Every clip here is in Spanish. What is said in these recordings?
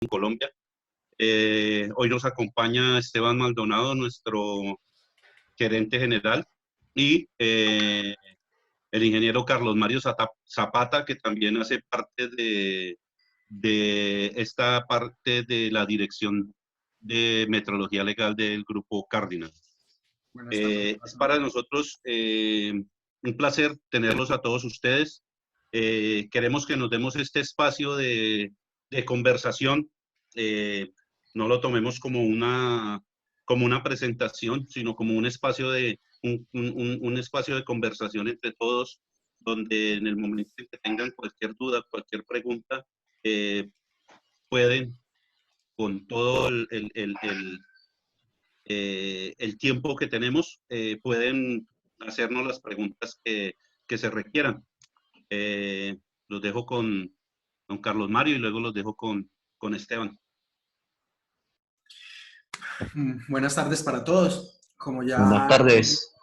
Colombia. Hoy nos acompaña Esteban Maldonado, nuestro gerente general, y el ingeniero Carlos Mario Zapata, que también hace parte de esta parte de la dirección de metrología legal del Grupo Cardinal. Buenas tardes. Es para nosotros un placer tenerlos a todos ustedes. Queremos que nos demos este espacio de conversación. No lo tomemos como una presentación, sino como un espacio un espacio de conversación entre todos, donde en el momento en que tengan cualquier duda, cualquier pregunta, pueden, con todo el tiempo que tenemos, pueden hacernos las preguntas que se requieran. Los dejo con Carlos Mario y luego los dejo con Esteban. Buenas tardes para todos. Como ya Buenas tardes.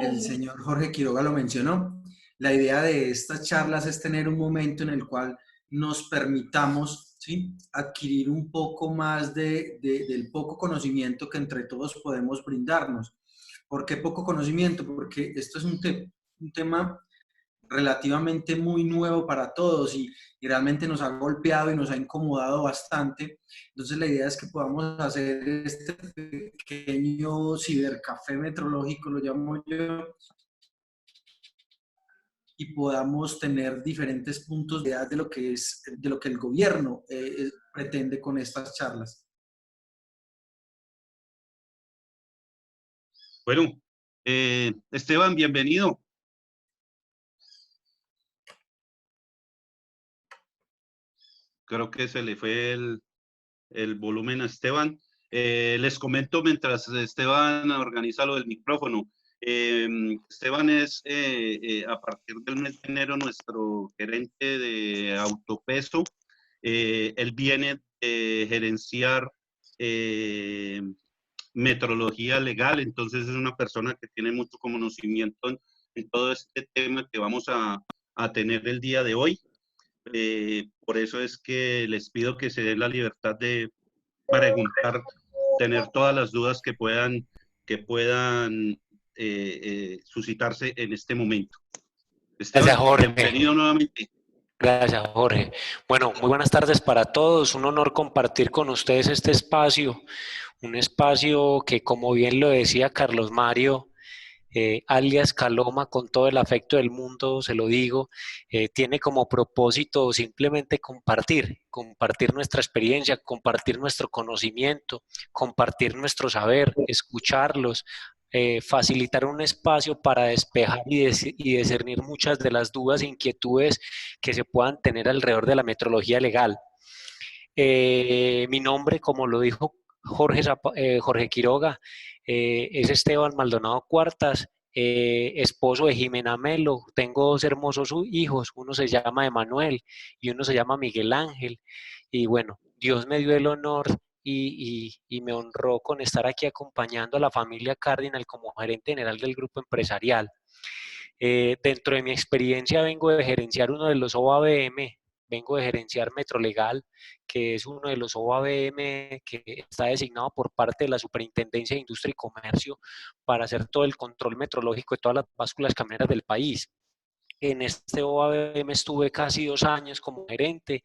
el señor Jorge Quiroga lo mencionó, la idea de estas charlas es tener un momento en el cual nos permitamos, ¿sí?, adquirir un poco más del poco conocimiento que entre todos podemos brindarnos. ¿Por qué poco conocimiento? Porque esto es un tema relativamente muy nuevo para todos y realmente nos ha golpeado y nos ha incomodado bastante. Entonces la idea es que podamos hacer este pequeño cibercafé metrológico, lo llamo yo, y podamos tener diferentes puntos de vista de lo que el gobierno pretende con estas charlas. Bueno, Esteban, bienvenido. Creo que se le fue el volumen a Esteban. Les comento mientras Esteban organiza lo del micrófono. Esteban es, a partir del mes de enero, nuestro gerente de autopeso. Él viene de gerenciar metrología legal, entonces es una persona que tiene mucho conocimiento en todo este tema que vamos a tener el día de hoy. Por eso es que les pido que se den la libertad de preguntar, tener todas las dudas que puedan suscitarse en este momento. Esteban, Gracias, Jorge. bienvenido nuevamente. Gracias, Jorge. Bueno, muy buenas tardes para todos. Un honor compartir con ustedes este espacio, un espacio que, como bien lo decía Carlos Mario, alias Caloma, con todo el afecto del mundo, se lo digo, tiene como propósito simplemente compartir nuestra experiencia, compartir nuestro conocimiento, compartir nuestro saber, escucharlos, facilitar un espacio para despejar y discernir muchas de las dudas e inquietudes que se puedan tener alrededor de la metrología legal. Mi nombre, como lo dijo Jorge Quiroga, es Esteban Maldonado Cuartas, esposo de Jimena Melo. Tengo dos hermosos hijos, uno se llama Emanuel y uno se llama Miguel Ángel. Y bueno, Dios me dio el honor y me honró con estar aquí acompañando a la familia Cardinal como gerente general del grupo empresarial. Dentro de mi experiencia vengo de gerenciar uno de los OABM, vengo de gerenciar Metrolegal, que es uno de los OABM que está designado por parte de la Superintendencia de Industria y Comercio para hacer todo el control metrológico de todas las básculas camioneras del país. En este OABM estuve casi 2 años como gerente.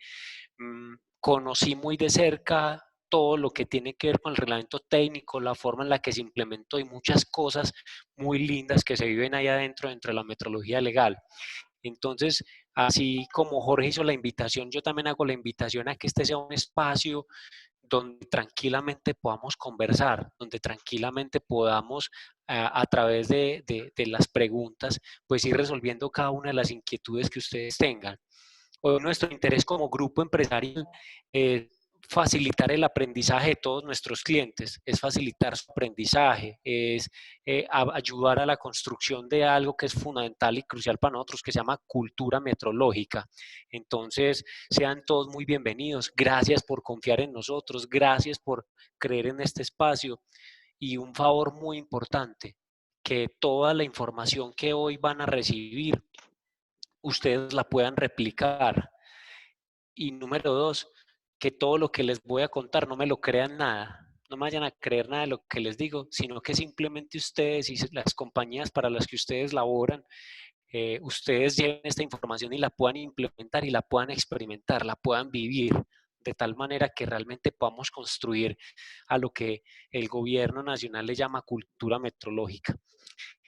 Conocí muy de cerca todo lo que tiene que ver con el reglamento técnico, la forma en la que se implementó y muchas cosas muy lindas que se viven ahí adentro dentro de la metrología legal. Entonces, así como Jorge hizo la invitación, yo también hago la invitación a que este sea un espacio donde tranquilamente podamos conversar, donde tranquilamente podamos, a través de las preguntas, pues ir resolviendo cada una de las inquietudes que ustedes tengan. Hoy nuestro interés como grupo empresarial es facilitar el aprendizaje de todos nuestros clientes, es facilitar su aprendizaje, es ayudar a la construcción de algo que es fundamental y crucial para nosotros, que se llama cultura metrológica. Entonces, sean todos muy bienvenidos. Gracias por confiar en nosotros, gracias por creer en este espacio y un favor muy importante, que toda la información que hoy van a recibir, ustedes la puedan replicar. Y número 2, que todo lo que les voy a contar no me lo crean nada. No me vayan a creer nada de lo que les digo, sino que simplemente ustedes y las compañías para las que ustedes laboran, ustedes lleven esta información y la puedan implementar y la puedan experimentar, la puedan vivir, de tal manera que realmente podamos construir a lo que el gobierno nacional le llama cultura metrológica.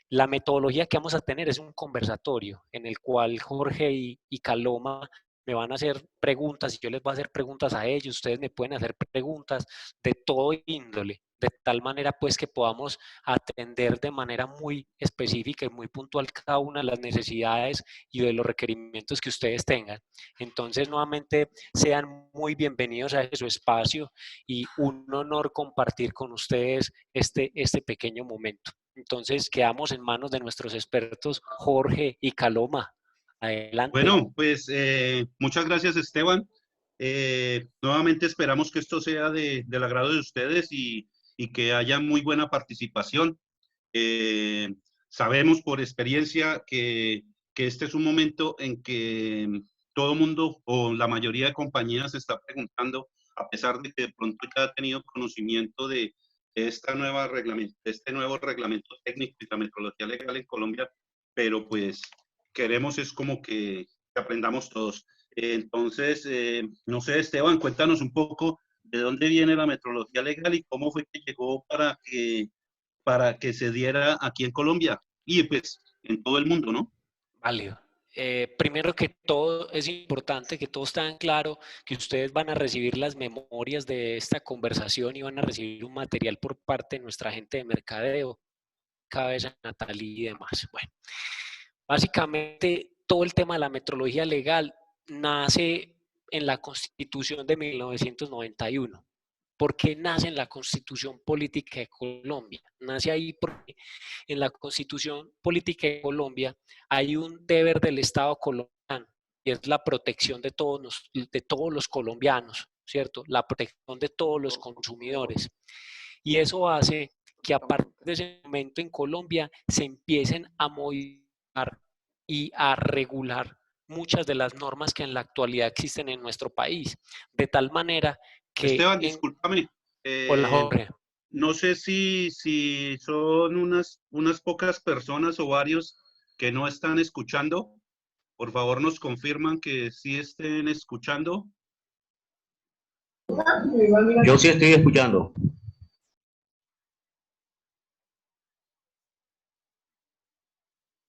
La metodología que vamos a tener es un conversatorio en el cual Jorge y Caloma me van a hacer preguntas y yo les voy a hacer preguntas a ellos, ustedes me pueden hacer preguntas de todo índole, de tal manera pues que podamos atender de manera muy específica y muy puntual cada una de las necesidades y de los requerimientos que ustedes tengan. Entonces, nuevamente, sean muy bienvenidos a su espacio y un honor compartir con ustedes este pequeño momento. Entonces, quedamos en manos de nuestros expertos Jorge y Caloma. Adelante. Bueno, pues muchas gracias, Esteban. Nuevamente esperamos que esto sea del agrado de ustedes y que haya muy buena participación. Sabemos por experiencia que este es un momento en que todo mundo o la mayoría de compañías se está preguntando, a pesar de que de pronto ya ha tenido conocimiento de este nuevo reglamento técnico y la metodología legal en Colombia, pero pues queremos es como que aprendamos todos. Entonces, no sé, Esteban, cuéntanos un poco de dónde viene la metodología legal y cómo fue que llegó para que se diera aquí en Colombia y pues en todo el mundo, ¿no? Válido. Primero que todo, es importante que todos tengan claro que ustedes van a recibir las memorias de esta conversación y van a recibir un material por parte de nuestra gente de mercadeo, Cabeza, Natalie y demás. Bueno, básicamente todo el tema de la metrología legal nace en la Constitución de 1991. ¿Por qué nace en la Constitución Política de Colombia? Nace ahí porque en la Constitución Política de Colombia hay un deber del Estado colombiano y es la protección de todos los colombianos, ¿cierto? La protección de todos los consumidores. Y eso hace que a partir de ese momento en Colombia se empiecen a modificar y a regular muchas de las normas que en la actualidad existen en nuestro país, de tal manera que Esteban, discúlpame. Hola eh, Jorge. no sé si son unas pocas personas o varios que no están escuchando. Por favor, nos confirman que sí estén escuchando. Yo sí estoy escuchando.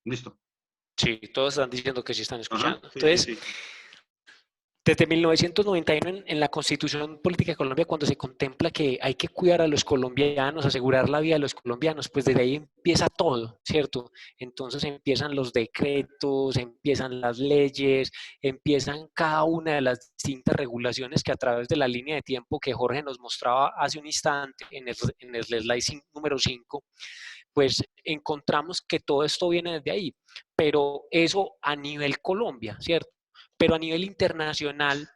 Listo. Sí, todos están diciendo que sí están Ajá, escuchando. sí, sí, Entonces, sí. desde 1991 en la Constitución Política de Colombia, cuando se contempla que hay que cuidar a los colombianos, asegurar la vida de los colombianos, pues desde ahí empieza todo, ¿cierto? Entonces empiezan los decretos, empiezan las leyes, empiezan cada una de las distintas regulaciones que a través de la línea de tiempo que Jorge nos mostraba hace un instante en el slide número 5, pues encontramos que todo esto viene desde ahí, pero eso a nivel Colombia, ¿cierto? Pero a nivel internacional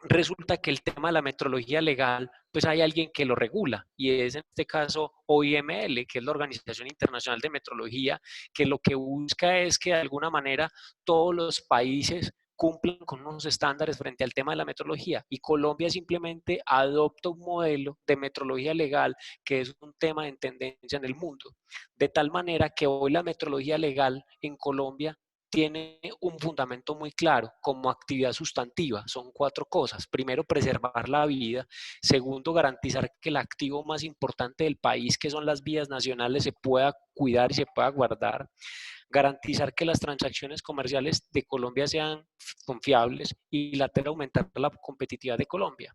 resulta que el tema de la metrología legal, pues hay alguien que lo regula y es en este caso OIML, que es la Organización Internacional de Metrología, que lo que busca es que de alguna manera todos los países cumplan con unos estándares frente al tema de la metrología y Colombia simplemente adopta un modelo de metrología legal que es un tema en tendencia en el mundo, de tal manera que hoy la metrología legal en Colombia tiene un fundamento muy claro como actividad sustantiva. Son 4 cosas. Primero, preservar la vida. Segundo, garantizar que el activo más importante del país, que son las vías nacionales, se pueda cuidar y se pueda guardar. Garantizar que las transacciones comerciales de Colombia sean confiables y la tercera, aumentar la competitividad de Colombia.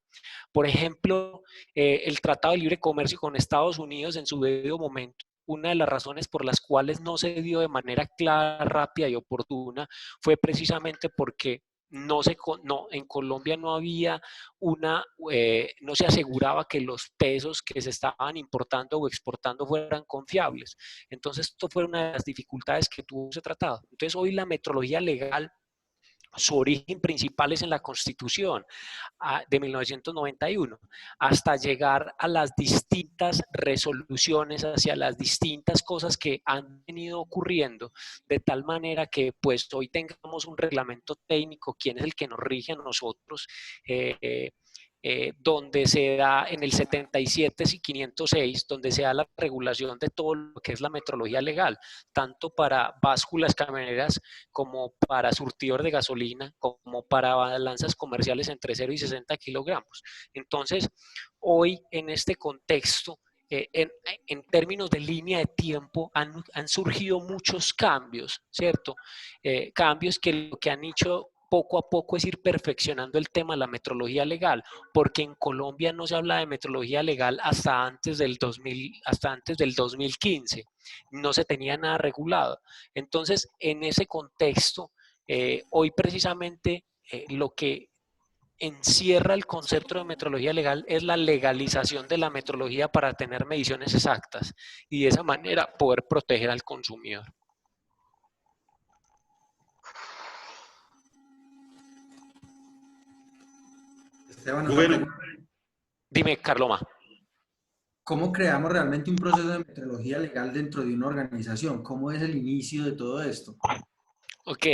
Por ejemplo, el Tratado de Libre Comercio con Estados Unidos en su debido momento, una de las razones por las cuales no se dio de manera clara, rápida y oportuna fue precisamente porque en Colombia no había no se aseguraba que los pesos que se estaban importando o exportando fueran confiables. Entonces, esto fue una de las dificultades que tuvo ese tratado. Entonces, hoy la metrología legal, su origen principal es en la Constitución de 1991, hasta llegar a las distintas resoluciones, hacia las distintas cosas que han venido ocurriendo, de tal manera que pues hoy tengamos un reglamento técnico, quién es el que nos rige a nosotros, donde se da en el 77-506, donde se da la regulación de todo lo que es la metrología legal, tanto para básculas camioneras como para surtidor de gasolina, como para balanzas comerciales entre 0 y 60 kilogramos. Entonces, hoy en este contexto, en términos de línea de tiempo, han surgido muchos cambios, ¿cierto? Cambios que lo que han hecho poco a poco es ir perfeccionando el tema de la metrología legal, porque en Colombia no se habla de metrología legal hasta antes del 2015, no se tenía nada regulado. Entonces, en ese contexto, hoy precisamente lo que encierra el concepto de metrología legal es la legalización de la metrología para tener mediciones exactas y de esa manera poder proteger al consumidor. Esteban, Bueno, Dime, Carloma. ¿cómo creamos realmente un proceso de metrología legal dentro de una organización? ¿Cómo es el inicio de todo esto? Ok,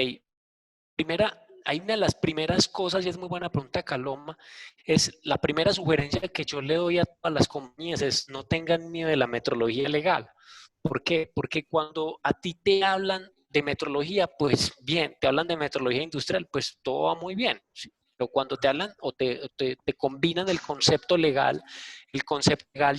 hay una de las primeras cosas, y es muy buena pregunta, Carloma, es la primera sugerencia que yo le doy a todas las compañías es no tengan miedo de la metrología legal. ¿Por qué? Porque cuando a ti te hablan de metrología, pues bien, te hablan de metrología industrial, pues todo va muy bien. ¿Sí? Pero cuando te hablan o te combinan el concepto legal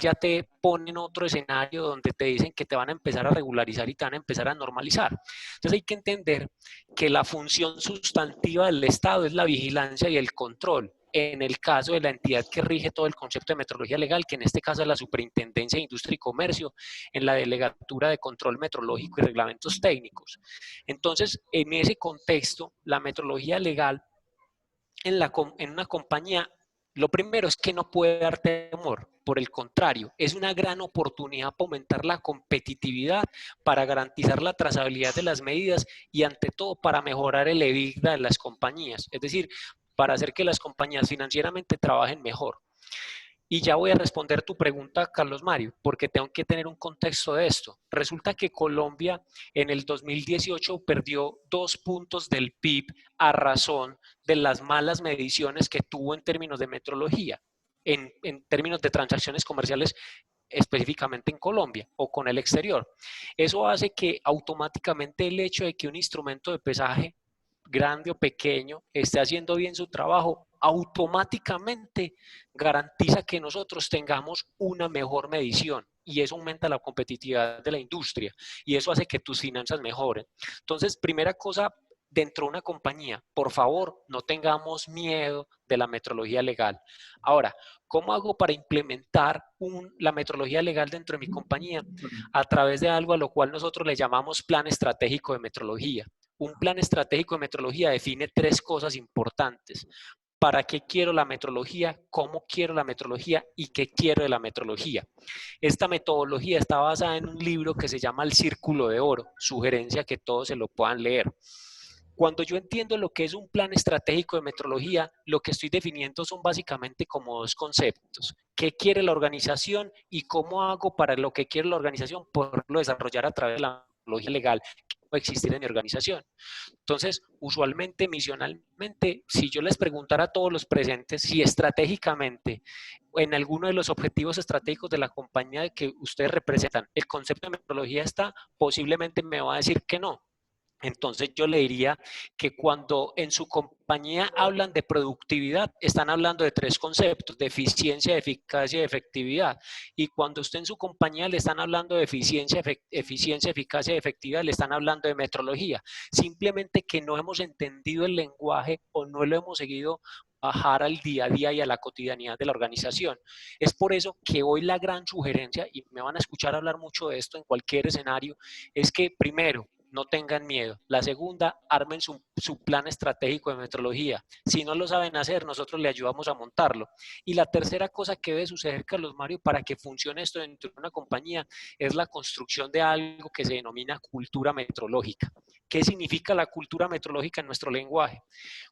ya te pone en otro escenario donde te dicen que te van a empezar a regularizar y te van a empezar a normalizar. Entonces hay que entender que la función sustantiva del Estado es la vigilancia y el control. En el caso de la entidad que rige todo el concepto de metrología legal, que en este caso es la Superintendencia de Industria y Comercio, en la Delegatura de Control Metrológico y Reglamentos Técnicos. Entonces, en ese contexto, la metrología legal en una compañía, lo primero es que no puede dar temor. Por el contrario, es una gran oportunidad para aumentar la competitividad, para garantizar la trazabilidad de las medidas y ante todo para mejorar el EBITDA de las compañías. Es decir, para hacer que las compañías financieramente trabajen mejor. Y ya voy a responder tu pregunta, Carlos Mario, porque tengo que tener un contexto de esto. Resulta que Colombia en el 2018 perdió 2 puntos del PIB a razón de las malas mediciones que tuvo en términos de metrología, en términos de transacciones comerciales específicamente en Colombia o con el exterior. Eso hace que automáticamente el hecho de que un instrumento de pesaje grande o pequeño, esté haciendo bien su trabajo, automáticamente garantiza que nosotros tengamos una mejor medición y eso aumenta la competitividad de la industria y eso hace que tus finanzas mejoren. Entonces, primera cosa, dentro de una compañía, por favor, no tengamos miedo de la metrología legal. Ahora, ¿cómo hago para implementar la metrología legal dentro de mi compañía? A través de algo a lo cual nosotros le llamamos plan estratégico de metrología. Un plan estratégico de metrología define 3 cosas importantes. ¿Para qué quiero la metrología? ¿Cómo quiero la metrología? ¿Y qué quiero de la metrología? Esta metodología está basada en un libro que se llama El Círculo de Oro. Sugerencia que todos se lo puedan leer. Cuando yo entiendo lo que es un plan estratégico de metrología, lo que estoy definiendo son básicamente como 2 conceptos. ¿Qué quiere la organización y cómo hago para lo que quiere la organización poderlo desarrollar a través de la metodología legal que puede existir en mi organización? Entonces, usualmente, misionalmente, si yo les preguntara a todos los presentes si estratégicamente en alguno de los objetivos estratégicos de la compañía que ustedes representan, el concepto de metodología está, posiblemente me va a decir que no. Entonces yo le diría que cuando en su compañía hablan de productividad, están hablando de 3 conceptos, de eficiencia, eficacia y efectividad. Y cuando usted en su compañía le están hablando de eficiencia, eficacia y efectividad, le están hablando de metrología. Simplemente que no hemos entendido el lenguaje o no lo hemos seguido bajar al día a día y a la cotidianidad de la organización. Es por eso que hoy la gran sugerencia, y me van a escuchar hablar mucho de esto en cualquier escenario, es que primero, no tengan miedo. La segunda, armen su plan estratégico de metrología. Si no lo saben hacer, nosotros le ayudamos a montarlo. Y la tercera cosa que debe suceder, Carlos Mario, para que funcione esto dentro de una compañía, es la construcción de algo que se denomina cultura metrológica. ¿Qué significa la cultura metrológica en nuestro lenguaje?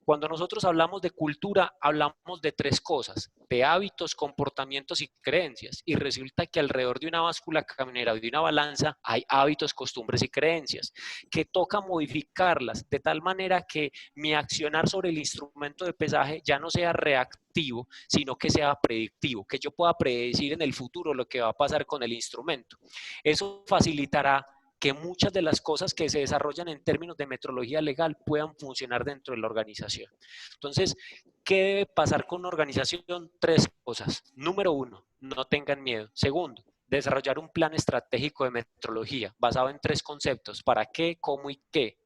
Cuando nosotros hablamos de cultura, hablamos de tres cosas, de hábitos, comportamientos y creencias. Y resulta que alrededor de una báscula camionera o de una balanza hay hábitos, costumbres y creencias, que toca modificarlas de tal manera que mi accionar sobre el instrumento de pesaje ya no sea reactivo, sino que sea predictivo, que yo pueda predecir en el futuro lo que va a pasar con el instrumento. Eso facilitará que muchas de las cosas que se desarrollan en términos de metrología legal puedan funcionar dentro de la organización. Entonces, ¿qué debe pasar con una organización? Tres cosas. Número uno, no tengan miedo. Segundo, desarrollar un plan estratégico de metrología basado en tres conceptos: para qué, cómo y qué,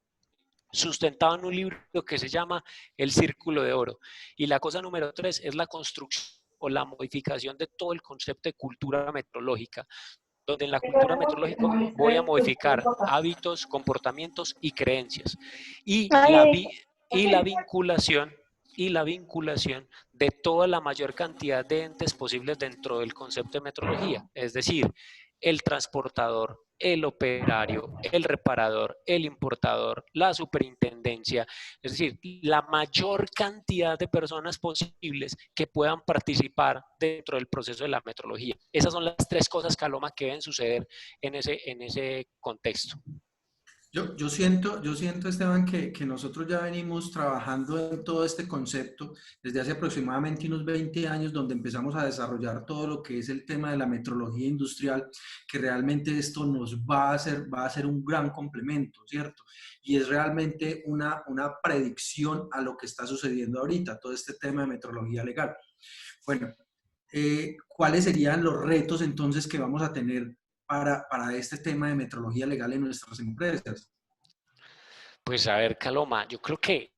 sustentado en un libro que se llama El Círculo de Oro. Y la cosa número tres es la construcción o la modificación de todo el concepto de cultura metrológica, donde en la cultura metrológica voy a modificar hábitos, comportamientos y creencias. Y la vinculación de toda la mayor cantidad de entes posibles dentro del concepto de metrología, es decir, el transportador, el operario, el reparador, el importador, la superintendencia, es decir, la mayor cantidad de personas posibles que puedan participar dentro del proceso de la metrología. Esas son las tres cosas, Caloma, que deben suceder en ese contexto. Yo siento, Esteban, que nosotros ya venimos trabajando en todo este concepto desde hace aproximadamente unos 20 años, donde empezamos a desarrollar todo lo que es el tema de la metrología industrial, que realmente esto nos va a ser un gran complemento, ¿cierto? Y es realmente una predicción a lo que está sucediendo ahorita, todo este tema de metrología legal. Bueno, ¿cuáles serían los retos entonces que vamos a tener para este tema de metrología legal en nuestras empresas? Pues a ver, Caloma, yo creo que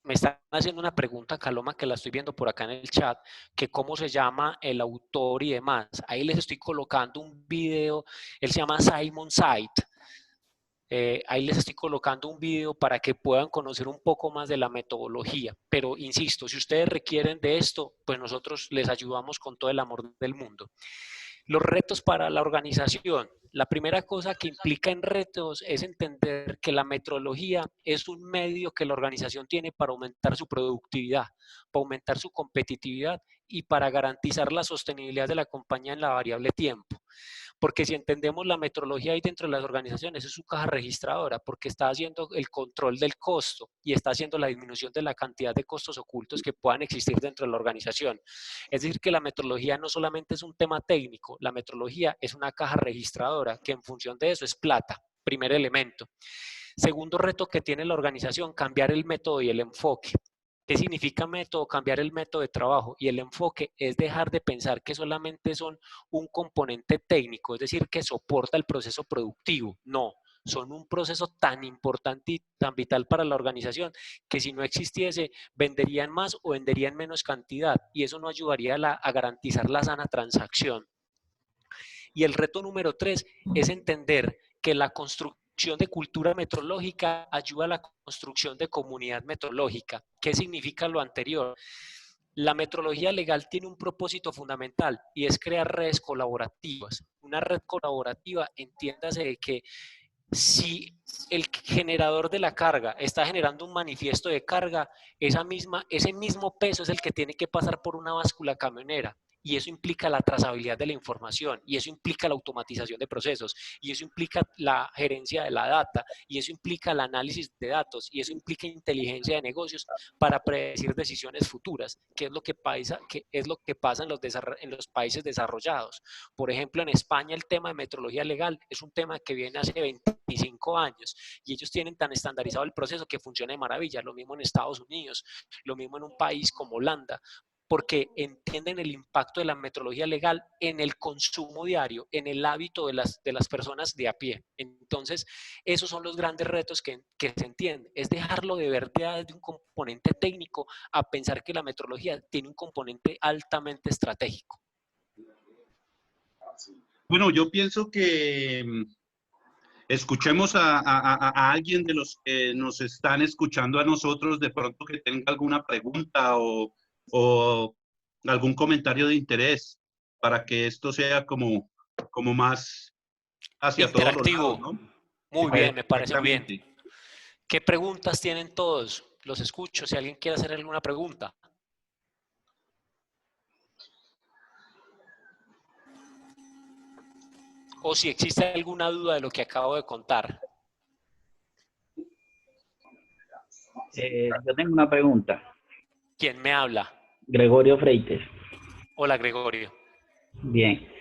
me están haciendo una pregunta, Caloma, que la estoy viendo por acá en el chat, que cómo se llama el autor y demás. Ahí les estoy colocando un video, él se llama Simon Sight. Ahí les estoy colocando un video para que puedan conocer un poco más de la metodología. Pero insisto, si ustedes requieren de esto, pues nosotros les ayudamos con todo el amor del mundo. Los retos para la organización. La primera cosa que implica en retos es entender que la metrología es un medio que la organización tiene para aumentar su productividad, para aumentar su competitividad y para garantizar la sostenibilidad de la compañía en la variable tiempo. Porque si entendemos la metrología ahí dentro de las organizaciones, es su caja registradora, porque está haciendo el control del costo y está haciendo la disminución de la cantidad de costos ocultos que puedan existir dentro de la organización. Es decir, que la metrología no solamente es un tema técnico, la metrología es una caja registradora que en función de eso es plata, primer elemento. Segundo reto que tiene la organización, cambiar el método y el enfoque. ¿Qué significa método? Cambiar el método de trabajo, y el enfoque es dejar de pensar que solamente son un componente técnico, es decir, que soporta el proceso productivo. No, son un proceso tan importante y tan vital para la organización que si no existiese, venderían más o venderían menos cantidad, y eso no ayudaría a garantizar la sana transacción. Y el reto número 3 es entender que la construcción de cultura metrológica ayuda a la construcción de comunidad metrológica. ¿Qué significa lo anterior? La metrología legal tiene un propósito fundamental y es crear redes colaborativas. Una red colaborativa, entiéndase de que si el generador de la carga está generando un manifiesto de carga, ese mismo peso es el que tiene que pasar por una báscula camionera. Y eso implica la trazabilidad de la información, y eso implica la automatización de procesos, y eso implica la gerencia de la data, y eso implica el análisis de datos, y eso implica inteligencia de negocios para predecir decisiones futuras, que es lo que pasa en los países desarrollados. Por ejemplo, en España el tema de metrología legal es un tema que viene hace 25 años, y ellos tienen tan estandarizado el proceso que funciona de maravilla. Lo mismo en Estados Unidos, lo mismo en un país como Holanda, porque entienden el impacto de la metrología legal en el consumo diario, en el hábito de las personas de a pie. Entonces, esos son los grandes retos que se entienden. Es dejarlo de ver de un componente técnico a pensar que la metrología tiene un componente altamente estratégico. Bueno, yo pienso que escuchemos a alguien de los que nos están escuchando a nosotros, de pronto que tenga alguna pregunta o algún comentario de interés para que esto sea como más hacia todos los lados, ¿no? Muy bien, me parece muy bien. Exactamente. ¿Qué preguntas tienen todos? Los escucho. Si alguien quiere hacer alguna pregunta. O si existe alguna duda de lo que acabo de contar. Yo tengo una pregunta. ¿Quién me habla? Gregorio Freites. Hola, Gregorio. Bien.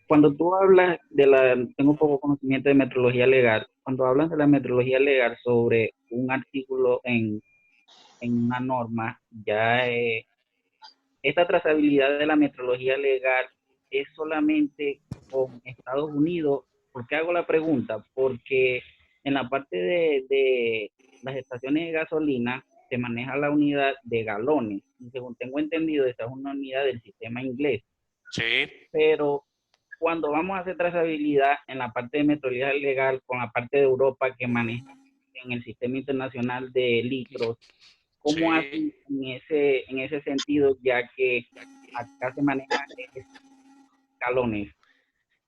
Cuando tú hablas tengo un poco conocimiento de metrología legal, cuando hablas de la metrología legal sobre un artículo en una norma, ya esta trazabilidad de la metrología legal es solamente con Estados Unidos. ¿Por qué hago la pregunta? Porque en la parte de las estaciones de gasolina se maneja la unidad de galones. Y según tengo entendido, esta es una unidad del sistema inglés. Sí. Pero cuando vamos a hacer trazabilidad en la parte de metrología legal con la parte de Europa que maneja en el sistema internacional de litros, ¿cómo Sí. hacen en ese sentido, ya que acá se maneja galones?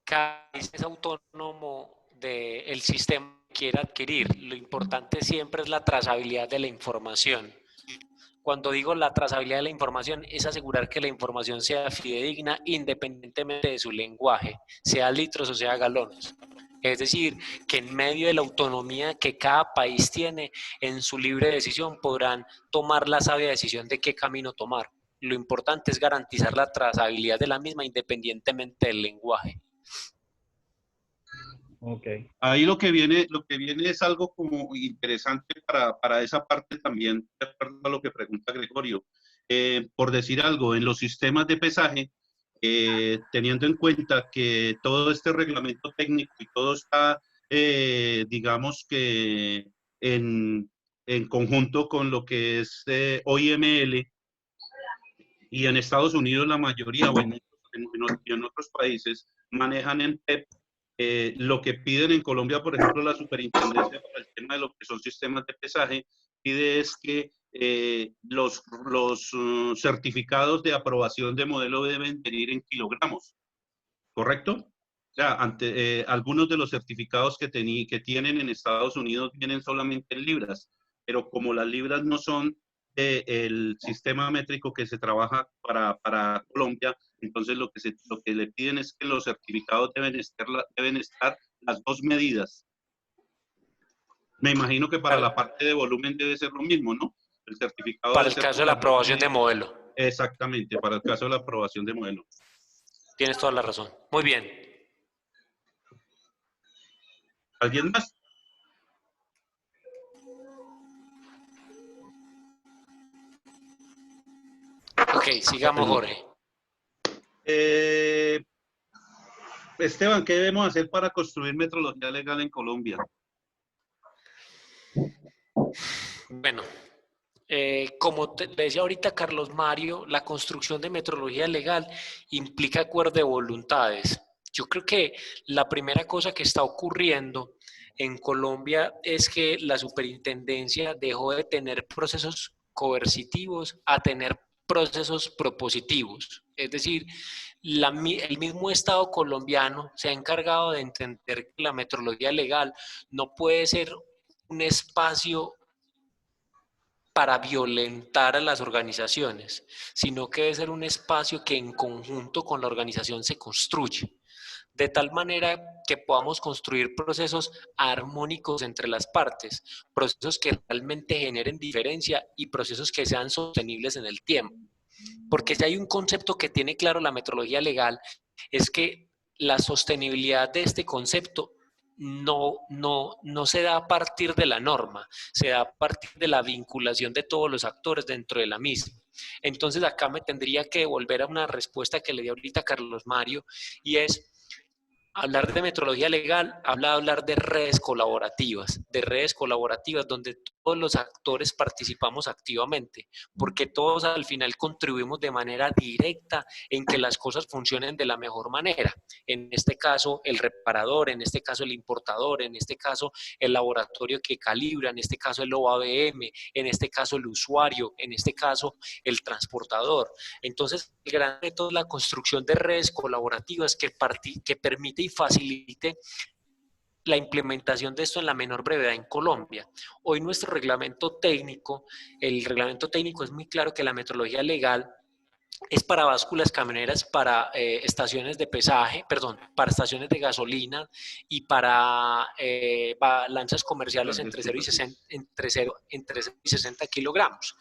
Cada país es autónomo del sistema que quiera adquirir. Lo importante siempre es la trazabilidad de la información. Cuando digo la trazabilidad de la información, es asegurar que la información sea fidedigna independientemente de su lenguaje, sea litros o sea galones. Es decir, que en medio de la autonomía que cada país tiene, en su libre decisión podrán tomar la sabia decisión de qué camino tomar. Lo importante es garantizar la trazabilidad de la misma independientemente del lenguaje. Ok. Ahí lo que viene es algo como interesante para esa parte también, de acuerdo a lo que pregunta Gregorio. Por decir algo, en los sistemas de pesaje, teniendo en cuenta que todo este reglamento técnico y todo está, digamos que en conjunto con lo que es OIML, y en Estados Unidos la mayoría, o en otros países, manejan en PEP. Lo que piden en Colombia, por ejemplo, la superintendencia para el tema de lo que son sistemas de pesaje, pide es que los certificados de aprobación de modelo deben venir en kilogramos, ¿correcto? O sea, algunos de los certificados que tienen en Estados Unidos vienen solamente en libras, pero como las libras no son el sistema métrico que se trabaja para Colombia, entonces lo que le piden es que los certificados deben estar las dos medidas. Me imagino que para la parte de volumen debe ser lo mismo, ¿no? El certificado Para debe el ser caso con de la las dos aprobación de medidas. modelo. Exactamente, para el caso de la aprobación de modelo. Tienes toda la razón. Muy bien. ¿Alguien más? Ok, sigamos, Bueno, Jorge. eh, Esteban, ¿qué debemos hacer para construir metrología legal en Colombia? Bueno, como le decía ahorita Carlos Mario, la construcción de metrología legal implica acuerdo de voluntades. Yo creo que la primera cosa que está ocurriendo en Colombia es que la superintendencia dejó de tener procesos coercitivos a tener procesos propositivos. Es decir, el mismo Estado colombiano se ha encargado de entender que la metrología legal no puede ser un espacio para violentar a las organizaciones, sino que debe ser un espacio que en conjunto con la organización se construye, de tal manera que podamos construir procesos armónicos entre las partes, procesos que realmente generen diferencia y procesos que sean sostenibles en el tiempo. Porque si hay un concepto que tiene claro la metrología legal, es que la sostenibilidad de este concepto no se da a partir de la norma, se da a partir de la vinculación de todos los actores dentro de la misma. Entonces acá me tendría que volver a una respuesta que le di ahorita a Carlos Mario, y es: hablar de metrología legal, hablar de redes colaborativas donde todos los actores participamos activamente, porque todos al final contribuimos de manera directa en que las cosas funcionen de la mejor manera. En este caso, el reparador, en este caso, el importador, en este caso, el laboratorio que calibra, en este caso, el OABM, en este caso, el usuario, en este caso, el transportador. Entonces, el gran reto es la construcción de redes colaborativas que permite y facilite la implementación de esto en la menor brevedad en Colombia. Hoy nuestro reglamento técnico, el reglamento técnico es muy claro que la metrología legal es para básculas camioneras, para estaciones de pesaje, perdón, para estaciones de gasolina y para balanzas comerciales entre 0 y 60, entre 0 y 60 kilogramos.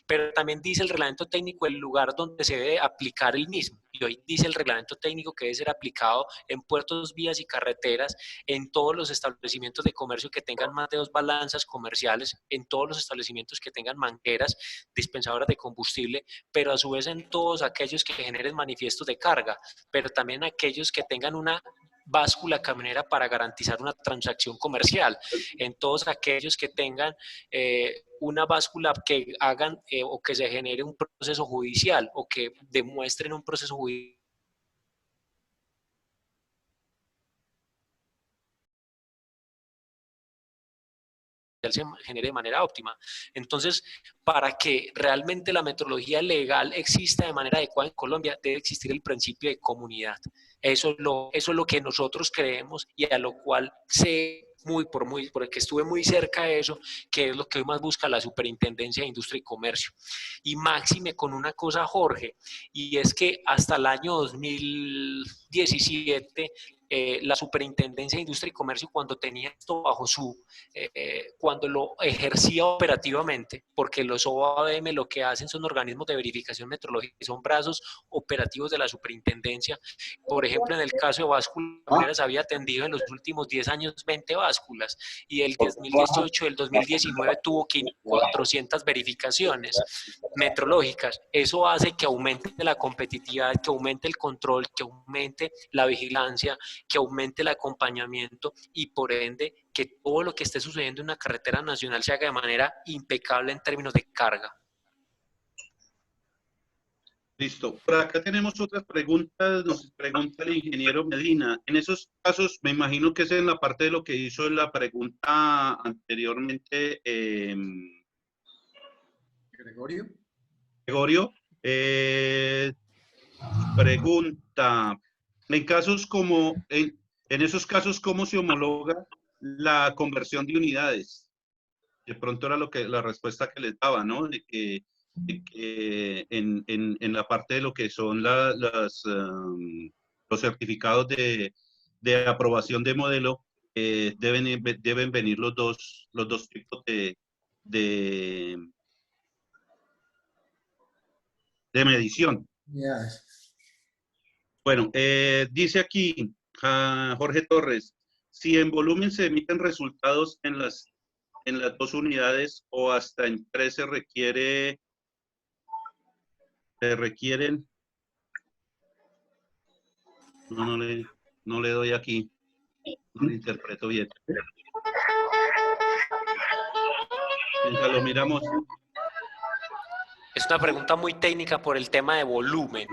Pero también dice el reglamento técnico el lugar donde se debe aplicar el mismo. Y hoy dice el reglamento técnico que debe ser aplicado en puertos, vías y carreteras, en todos los establecimientos de comercio que tengan más de 2 balanzas comerciales, en todos los establecimientos que tengan mangueras dispensadoras de combustible, pero a su vez en todos aquellos que generen manifiestos de carga, pero también aquellos que tengan una báscula camionera para garantizar una transacción comercial, en todos aquellos que tengan una báscula que hagan o que se genere un proceso judicial o que demuestren un proceso judicial se genere de manera óptima. Entonces, para que realmente la metrología legal exista de manera adecuada en Colombia, debe existir el principio de comunidad. Eso es lo que nosotros creemos y a lo cual sé porque estuve muy cerca de eso, que es lo que hoy más busca la Superintendencia de Industria y Comercio. Y máxime con una cosa, Jorge, y es que hasta el año 2017 la Superintendencia de Industria y Comercio, cuando tenía esto bajo cuando lo ejercía operativamente, porque los OABM lo que hacen son organismos de verificación metrológica, son brazos operativos de la Superintendencia. Por ejemplo, en el caso de básculas, había atendido en los últimos 10 años 20 básculas, y el 2018 y el 2019 tuvo 400 verificaciones metrológicas. Eso hace que aumente la competitividad, que aumente el control, que aumente la vigilancia, que aumente el acompañamiento y por ende que todo lo que esté sucediendo en una carretera nacional se haga de manera impecable en términos de carga. Listo. Por acá tenemos otras preguntas. Nos pregunta el ingeniero Medina. En esos casos, me imagino que es en la parte de lo que hizo la pregunta anteriormente. Gregorio. Pregunta. En esos casos, ¿cómo se homologa la conversión de unidades? De pronto era la respuesta que les daba, ¿no? De que en la parte de lo que son los certificados de aprobación de modelo, deben venir los dos tipos de medición. Yes. Bueno, dice aquí Jorge Torres, si en volumen se emiten resultados en las 2 unidades o hasta en 3 se requieren, no le doy aquí, no lo interpreto bien. Mientras lo miramos. Es una pregunta muy técnica por el tema de volumen.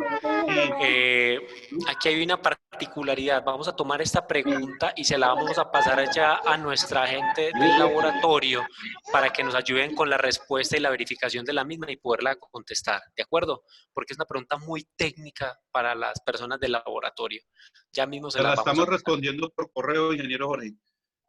Aquí hay una particularidad. Vamos a tomar esta pregunta y se la vamos a pasar allá a nuestra gente del laboratorio para que nos ayuden con la respuesta y la verificación de la misma y poderla contestar, ¿de acuerdo? Porque es una pregunta muy técnica para las personas del laboratorio. Ya mismo se la estamos respondiendo por correo, ingeniero Jorge.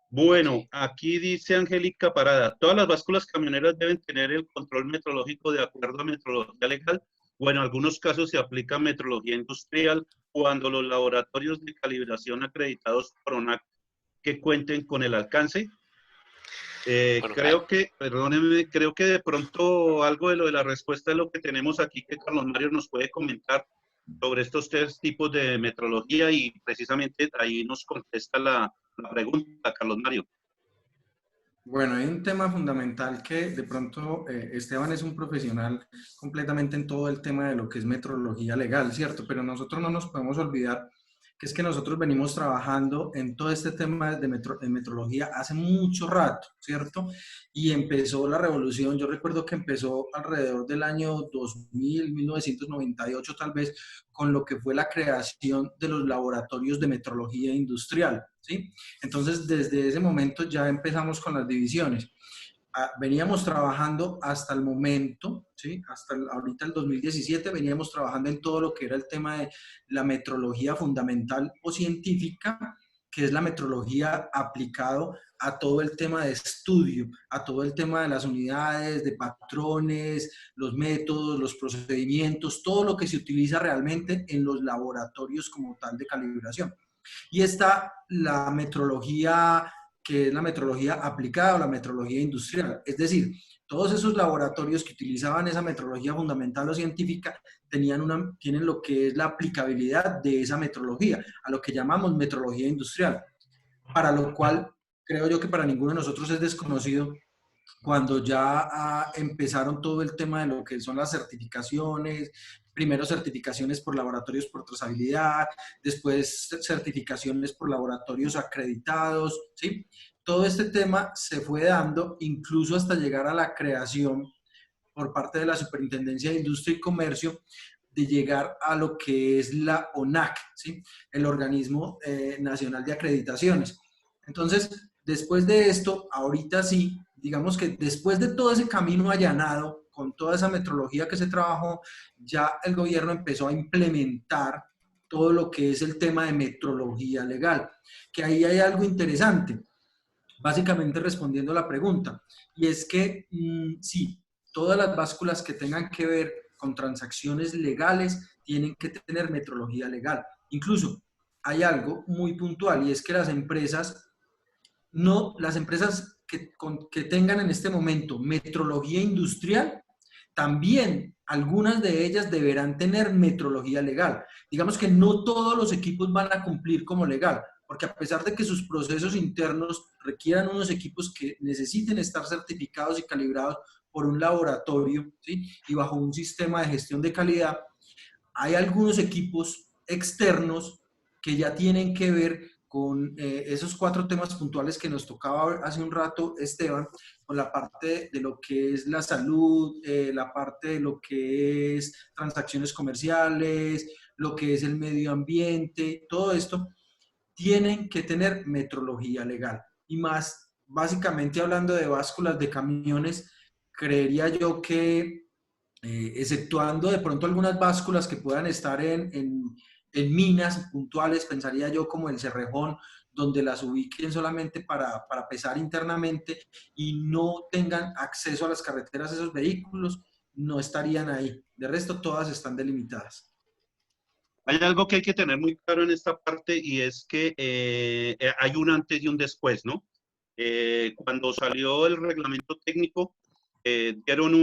Bueno, aquí dice Angélica Parada, ¿todas las básculas camioneras deben tener el control metrológico de acuerdo a metrología legal? O en algunos casos se aplica metrología industrial cuando los laboratorios de calibración acreditados por ONAC que cuenten con el alcance. Creo que de pronto algo de lo de la respuesta es lo que tenemos aquí que Carlos Mario nos puede comentar sobre estos 3 tipos de metrología y precisamente ahí nos contesta la pregunta, Carlos Mario. Bueno, hay un tema fundamental que de pronto Esteban es un profesional completamente en todo el tema de lo que es metrología legal, ¿cierto? Pero nosotros no nos podemos olvidar que es que nosotros venimos trabajando en todo este tema de metrología hace mucho rato, ¿cierto? Y empezó la revolución, yo recuerdo que empezó alrededor del año 2000, 1998 tal vez, con lo que fue la creación de los laboratorios de metrología industrial, ¿sí? Entonces, desde ese momento ya empezamos con las divisiones. Veníamos trabajando hasta el momento, ¿sí? Ahorita el 2017, veníamos trabajando en todo lo que era el tema de la metrología fundamental o científica, que es la metrología aplicado a todo el tema de estudio, a todo el tema de las unidades, de patrones, los métodos, los procedimientos, todo lo que se utiliza realmente en los laboratorios como tal de calibración. Y está la metrología, que es la metrología aplicada o la metrología industrial. Es decir, todos esos laboratorios que utilizaban esa metrología fundamental o científica tienen lo que es la aplicabilidad de esa metrología, a lo que llamamos metrología industrial, para lo cual creo yo que para ninguno de nosotros es desconocido cuando ya empezaron todo el tema de lo que son las certificaciones, primero certificaciones por laboratorios por trazabilidad, después certificaciones por laboratorios acreditados, ¿sí? Todo este tema se fue dando incluso hasta llegar a la creación por parte de la Superintendencia de Industria y Comercio de llegar a lo que es la ONAC, ¿sí? El Organismo Nacional de Acreditaciones. Entonces, después de esto, ahorita sí, digamos que después de todo ese camino allanado, con toda esa metrología que se trabajó, ya el gobierno empezó a implementar todo lo que es el tema de metrología legal, que ahí hay algo interesante, básicamente respondiendo a la pregunta, y es que sí, todas las básculas que tengan que ver con transacciones legales tienen que tener metrología legal. Incluso hay algo muy puntual y es que las empresas que tengan en este momento metrología industrial, también algunas de ellas deberán tener metrología legal. Digamos que no todos los equipos van a cumplir como legal, porque a pesar de que sus procesos internos requieran unos equipos que necesiten estar certificados y calibrados por un laboratorio, ¿sí? Y bajo un sistema de gestión de calidad, hay algunos equipos externos que ya tienen que ver con esos 4 temas puntuales que nos tocaba hace un rato, Esteban, con la parte de lo que es la salud, la parte de lo que es transacciones comerciales, lo que es el medio ambiente, todo esto, tienen que tener metrología legal. Y más, básicamente hablando de básculas de camiones, creería yo que exceptuando de pronto algunas básculas que puedan estar en minas puntuales, pensaría yo como el Cerrejón, donde las ubiquen solamente para pesar internamente y no tengan acceso a las carreteras esos vehículos, no estarían ahí. De resto, todas están delimitadas. Hay algo que hay que tener muy claro en esta parte y es que hay un antes y un después, ¿no? Cuando salió el reglamento técnico, dieron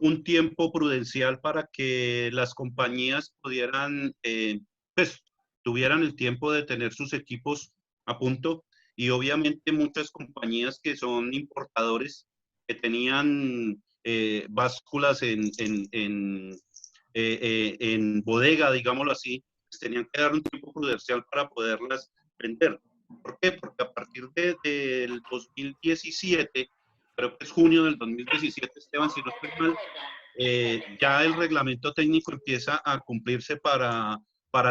un tiempo prudencial para que las compañías pudieran, pues, tuvieran el tiempo de tener sus equipos a punto y obviamente muchas compañías que son importadores que tenían básculas en bodega, digámoslo así, pues tenían que dar un tiempo prudencial para poderlas vender. ¿Por qué? Porque a partir del 2017, creo que es junio del 2017, Esteban, si no estoy mal, ya el reglamento técnico empieza a cumplirse para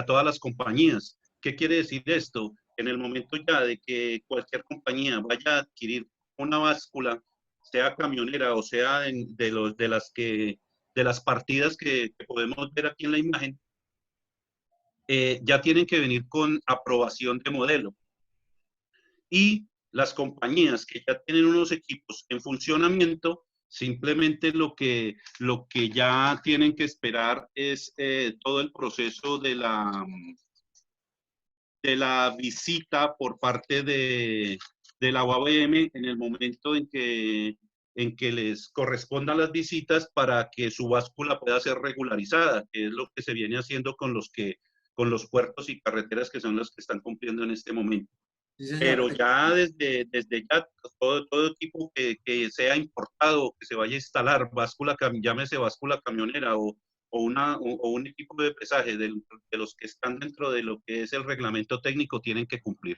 todas las compañías. ¿Qué quiere decir esto? En el momento ya de que cualquier compañía vaya a adquirir una báscula, sea camionera o sea de las partidas que podemos ver aquí en la imagen, ya tienen que venir con aprobación de modelo. Y las compañías que ya tienen unos equipos en funcionamiento, simplemente lo que ya tienen que esperar es todo el proceso de la visita por parte de la UABM en el momento en que les correspondan las visitas para que su báscula pueda ser regularizada, que es lo que se viene haciendo con los puertos y carreteras que son los que están cumpliendo en este momento. Sí, señor. Pero ya desde ya todo tipo que sea importado, que se vaya a instalar, llámese báscula camionera o un equipo de pesaje de los que están dentro de lo que es el reglamento técnico, tienen que cumplir.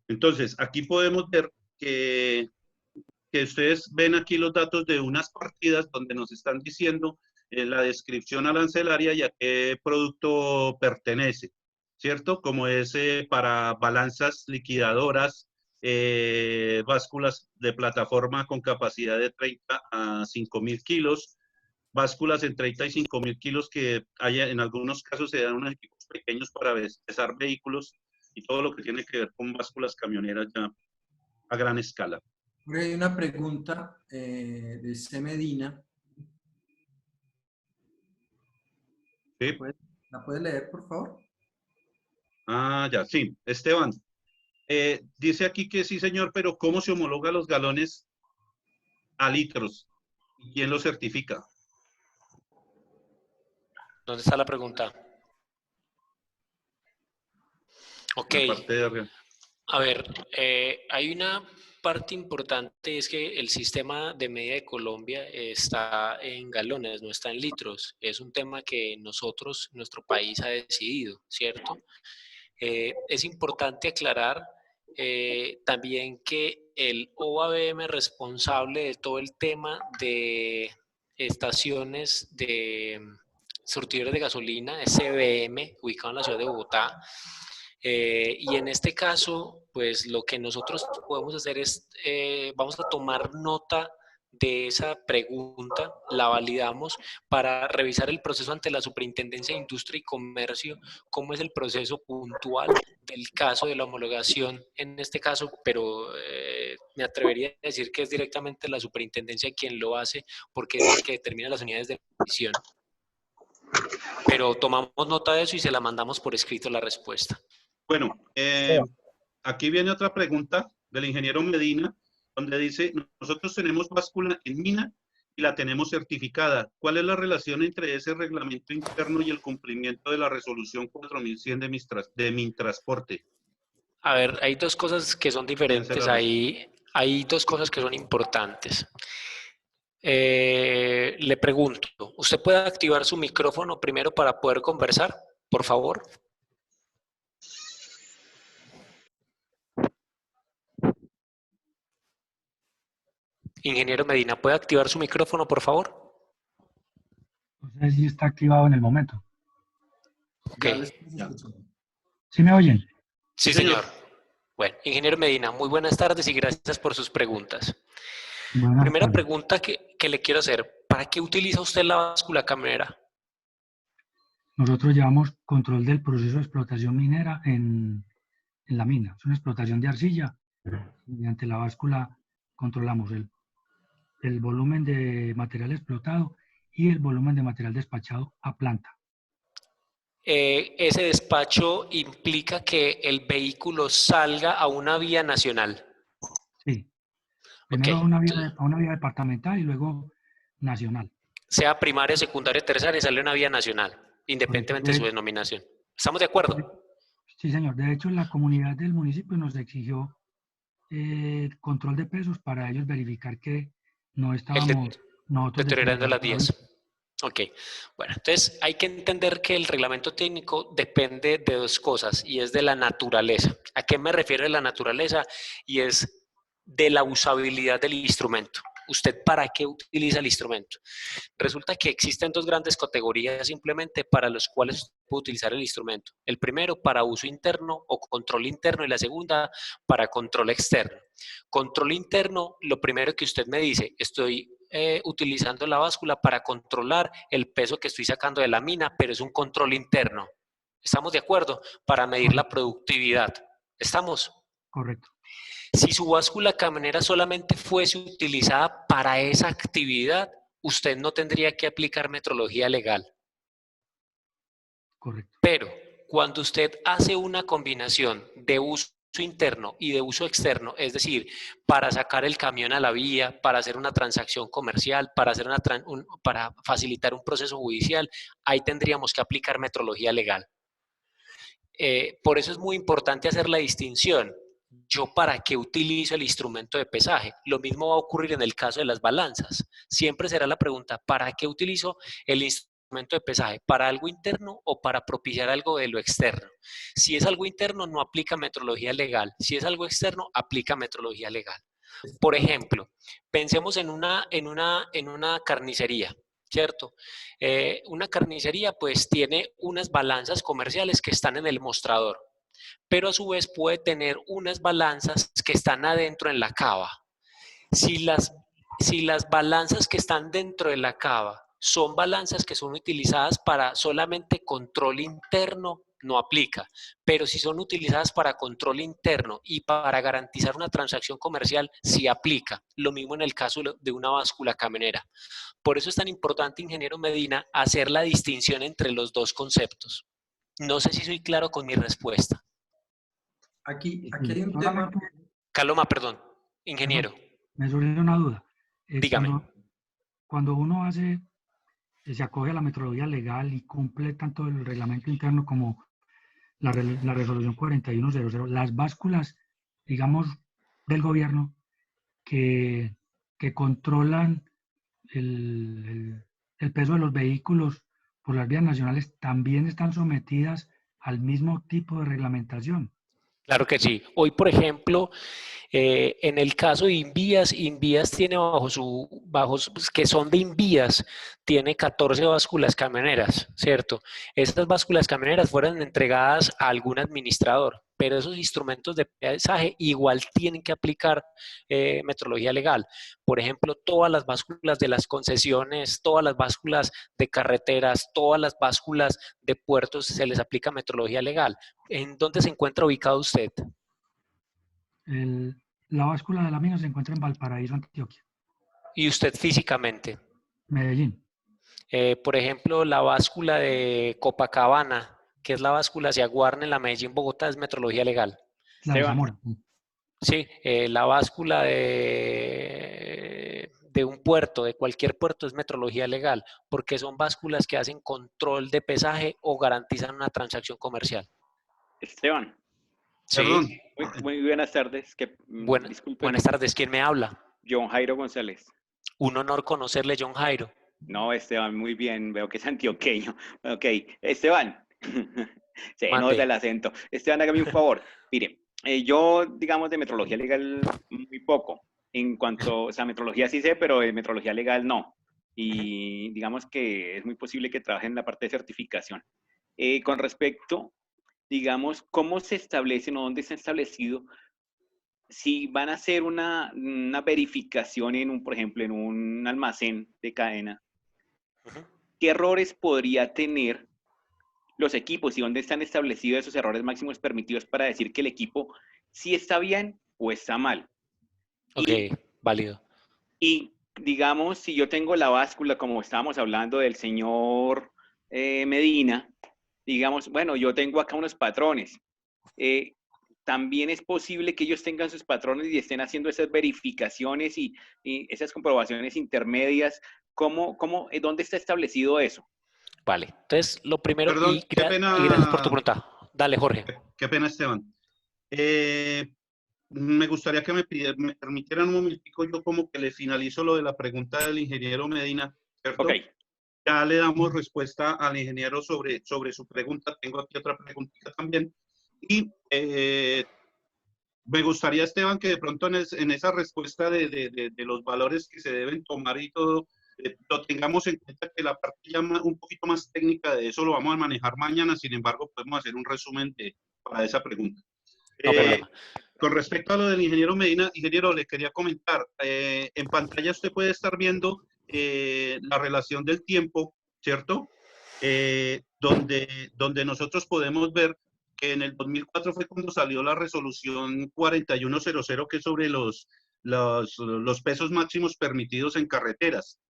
Entonces, aquí podemos ver que ustedes ven aquí los datos de unas partidas donde nos están diciendo la descripción arancelaria y a qué producto pertenece, ¿cierto? Como es para balanzas liquidadoras, básculas de plataforma con capacidad de 30 a 5.000 kilos, básculas en 35.000 kilos que hay, en algunos casos se dan unos equipos equipos pequeños para pesar vehículos y todo lo que tiene que ver con básculas camioneras ya a gran escala. Hay una pregunta de C. Medina. ¿Sí? ¿La puedes leer, por favor? Ah, ya, sí. Esteban, dice aquí que sí, señor, pero ¿cómo se homologa los galones a litros? ¿Y quién los certifica? ¿Dónde está la pregunta? Ok. La parte de arriba. A ver, hay una parte importante, es que el sistema de medida de Colombia está en galones, no está en litros. Es un tema que nosotros, nuestro país ha decidido, ¿cierto? Es importante aclarar también que el OABM responsable de todo el tema de estaciones de surtidores de gasolina es CBM, ubicado en la ciudad de Bogotá. Y en este caso, pues lo que nosotros podemos hacer es, vamos a tomar nota de esa pregunta, la validamos para revisar el proceso ante la Superintendencia de Industria y Comercio, cómo es el proceso puntual del caso de la homologación en este caso, pero me atrevería a decir que es directamente la Superintendencia quien lo hace, porque es la que determina las unidades de emisión. Pero tomamos nota de eso y se la mandamos por escrito la respuesta. Bueno, aquí viene otra pregunta del ingeniero Medina, donde dice, nosotros tenemos báscula en mina y la tenemos certificada. ¿Cuál es la relación entre ese reglamento interno y el cumplimiento de la resolución 4100 de Mintransporte? A ver, hay dos cosas que son diferentes, hay dos cosas que son importantes. Le pregunto, ¿usted puede activar su micrófono primero para poder conversar, por favor? Ingeniero Medina, ¿puede activar su micrófono, por favor? No sé si está activado en el momento. Ok. ¿Sí me oyen? Sí, señor. Bueno, ingeniero Medina, muy buenas tardes y gracias por sus preguntas. Primera pregunta que le quiero hacer, ¿para qué utiliza usted la báscula camionera? Nosotros llevamos control del proceso de explotación minera en la mina. Es una explotación de arcilla. Mediante la báscula controlamos el volumen de material explotado y el volumen de material despachado a planta. Ese despacho implica que el vehículo salga a una vía nacional. Sí. Primero Okay. a una vía departamental y luego nacional. Sea primaria, secundaria, terciaria, sale a una vía nacional, independientemente de su denominación. ¿Estamos de acuerdo? Sí, señor. De hecho, la comunidad del municipio nos exigió control de pesos para ellos verificar que no estábamos deteriorando las vías. Ok, bueno, entonces hay que entender que el reglamento técnico depende de dos cosas y es de la naturaleza. ¿A qué me refiero de la naturaleza? Y es de la usabilidad del instrumento. ¿Usted para qué utiliza el instrumento? Resulta que existen dos grandes categorías simplemente para los cuales usted puede utilizar el instrumento. El primero para uso interno o control interno y la segunda para control externo. Control interno, lo primero que usted me dice, estoy utilizando la báscula para controlar el peso que estoy sacando de la mina, pero es un control interno. ¿Estamos de acuerdo? Para medir la productividad. ¿Estamos? Correcto. Si su báscula camionera solamente fuese utilizada para esa actividad, usted no tendría que aplicar metrología legal. Correcto. Pero cuando usted hace una combinación de uso interno y de uso externo, es decir, para sacar el camión a la vía, para hacer una transacción comercial, para facilitar un proceso judicial, ahí tendríamos que aplicar metrología legal. Por eso es muy importante hacer la distinción. ¿Yo para qué utilizo el instrumento de pesaje? Lo mismo va a ocurrir en el caso de las balanzas. Siempre será la pregunta, ¿para qué utilizo el instrumento de pesaje? ¿Para algo interno o para propiciar algo de lo externo? Si es algo interno, no aplica metrología legal. Si es algo externo, aplica metrología legal. Por ejemplo, pensemos en una carnicería, ¿cierto? Una carnicería pues tiene unas balanzas comerciales que están en el mostrador, pero a su vez puede tener unas balanzas que están adentro en la cava. Si las balanzas que están dentro de la cava son balanzas que son utilizadas para solamente control interno, no aplica. Pero si son utilizadas para control interno y para garantizar una transacción comercial, sí aplica. Lo mismo en el caso de una báscula camionera. Por eso es tan importante, ingeniero Medina, hacer la distinción entre los dos conceptos. No sé si soy claro con mi respuesta. Aquí hay un tema. Solamente, Caloma, perdón, ingeniero. me surge una duda. Dígame. Cuando uno se acoge a la metodología legal y cumple tanto el reglamento interno como la resolución 4100, las básculas, digamos, del gobierno que controlan el peso de los vehículos por las vías nacionales también están sometidas al mismo tipo de reglamentación. Claro que sí. Hoy, por ejemplo, en el caso de Invías, Invías tiene pues, que son de Invías, tiene 14 básculas camioneras, ¿cierto? Estas básculas camioneras fueron entregadas a algún administrador, pero esos instrumentos de pesaje igual tienen que aplicar metrología legal. Por ejemplo, todas las básculas de las concesiones, todas las básculas de carreteras, todas las básculas de puertos se les aplica metrología legal. ¿En dónde se encuentra ubicado usted? La báscula de la mina se encuentra en Valparaíso, Antioquia. ¿Y usted físicamente? Medellín. Por ejemplo, la báscula de Copacabana, que es la báscula hacia Guarne, la Medellín-Bogotá, es metrología legal. La de Zamora. Sí, la báscula de un puerto, de cualquier puerto, es metrología legal, porque son básculas que hacen control de pesaje o garantizan una transacción comercial. Esteban. Sí. Perdón. Muy buenas tardes. Buenas tardes, ¿quién me habla? John Jairo González. Un honor conocerle, John Jairo. No, Esteban, muy bien, veo que es antioqueño. Ok, Esteban, se nota el acento. Esteban, hágame un favor. Mire, yo, digamos, de metrología legal muy poco. En cuanto, o sea, metrología sí sé, pero de metrología legal no. Y digamos que es muy posible que trabaje en la parte de certificación. Con respecto, digamos, ¿cómo se establecen o dónde está establecido si van a hacer una verificación por ejemplo, en un almacén de cadena? ¿Qué errores podría tener los equipos y dónde están establecidos esos errores máximos permitidos para decir que el equipo sí está bien o está mal? Ok, válido. Y digamos, si yo tengo la báscula, como estábamos hablando del señor Medina, digamos, bueno, yo tengo acá unos patrones. También es posible que ellos tengan sus patrones y estén haciendo esas verificaciones y esas comprobaciones intermedias. ¿Dónde está establecido eso? Vale, entonces lo primero, Perdón, qué pena. y gracias por tu pregunta. Dale, Jorge. Qué pena, Esteban. Me gustaría que me permitieran un momentico, yo como que le finalizo lo de la pregunta del ingeniero Medina, ¿cierto? Ok. Ya le damos respuesta al ingeniero sobre su pregunta. Tengo aquí otra preguntita también. Y me gustaría, Esteban, que de pronto en esa respuesta de los valores que se deben tomar y todo, lo tengamos en cuenta, que la parte ya un poquito más técnica de eso lo vamos a manejar mañana. Sin embargo, podemos hacer un resumen para esa pregunta. No problema. Con respecto a lo del ingeniero Medina, ingeniero, le quería comentar, en pantalla usted puede estar viendo la relación del tiempo, ¿cierto? Donde nosotros podemos ver que en el 2004 fue cuando salió la resolución 4100, que es sobre los pesos máximos permitidos en carreteras,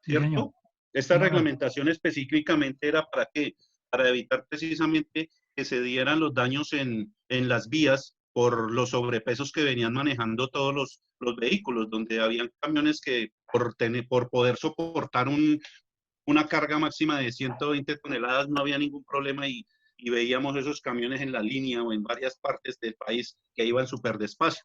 ¿cierto? Esta reglamentación específicamente era ¿para qué? Para evitar precisamente que se dieran los daños en las vías por los sobrepesos que venían manejando todos los vehículos, donde habían camiones que por poder soportar una carga máxima de 120 toneladas no había ningún problema, y veíamos esos camiones en la línea o en varias partes del país que iban súper despacio.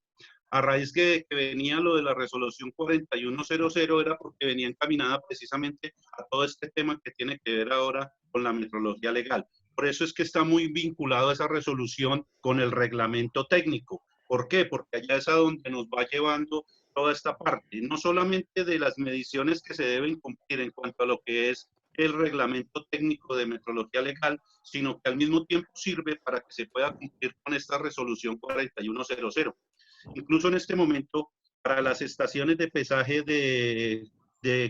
A raíz que venía lo de la resolución 4100, era porque venía encaminada precisamente a todo este tema que tiene que ver ahora con la metrología legal. Por eso es que está muy vinculado esa resolución con el reglamento técnico. ¿Por qué? Porque allá es a donde nos va llevando toda esta parte, no solamente de las mediciones que se deben cumplir en cuanto a lo que es el reglamento técnico de metrología legal, sino que al mismo tiempo sirve para que se pueda cumplir con esta resolución 4100. Incluso en este momento, para las estaciones de pesaje de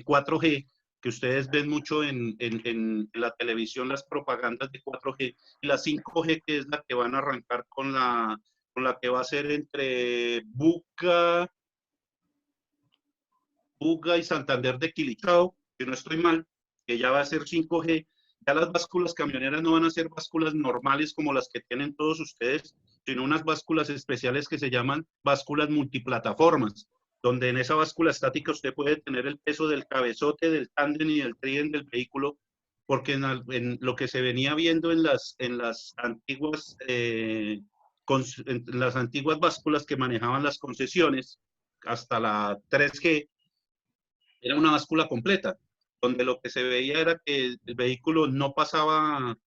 4G, que ustedes ven mucho en la televisión, las propagandas de 4G y la 5G, que es la que van a arrancar con la que va a ser entre Buga y Santander de Quilicao, que no estoy mal, que ya va a ser 5G. Ya las básculas camioneras no van a ser básculas normales como las que tienen todos ustedes, sino unas básculas especiales que se llaman básculas multiplataformas, donde en esa báscula estática usted puede tener el peso del cabezote, del tándem y del trident del vehículo, porque en lo que se venía viendo en las antiguas en las antiguas básculas que manejaban las concesiones, hasta la 3G, era una báscula completa, donde lo que se veía era que el vehículo no pasaba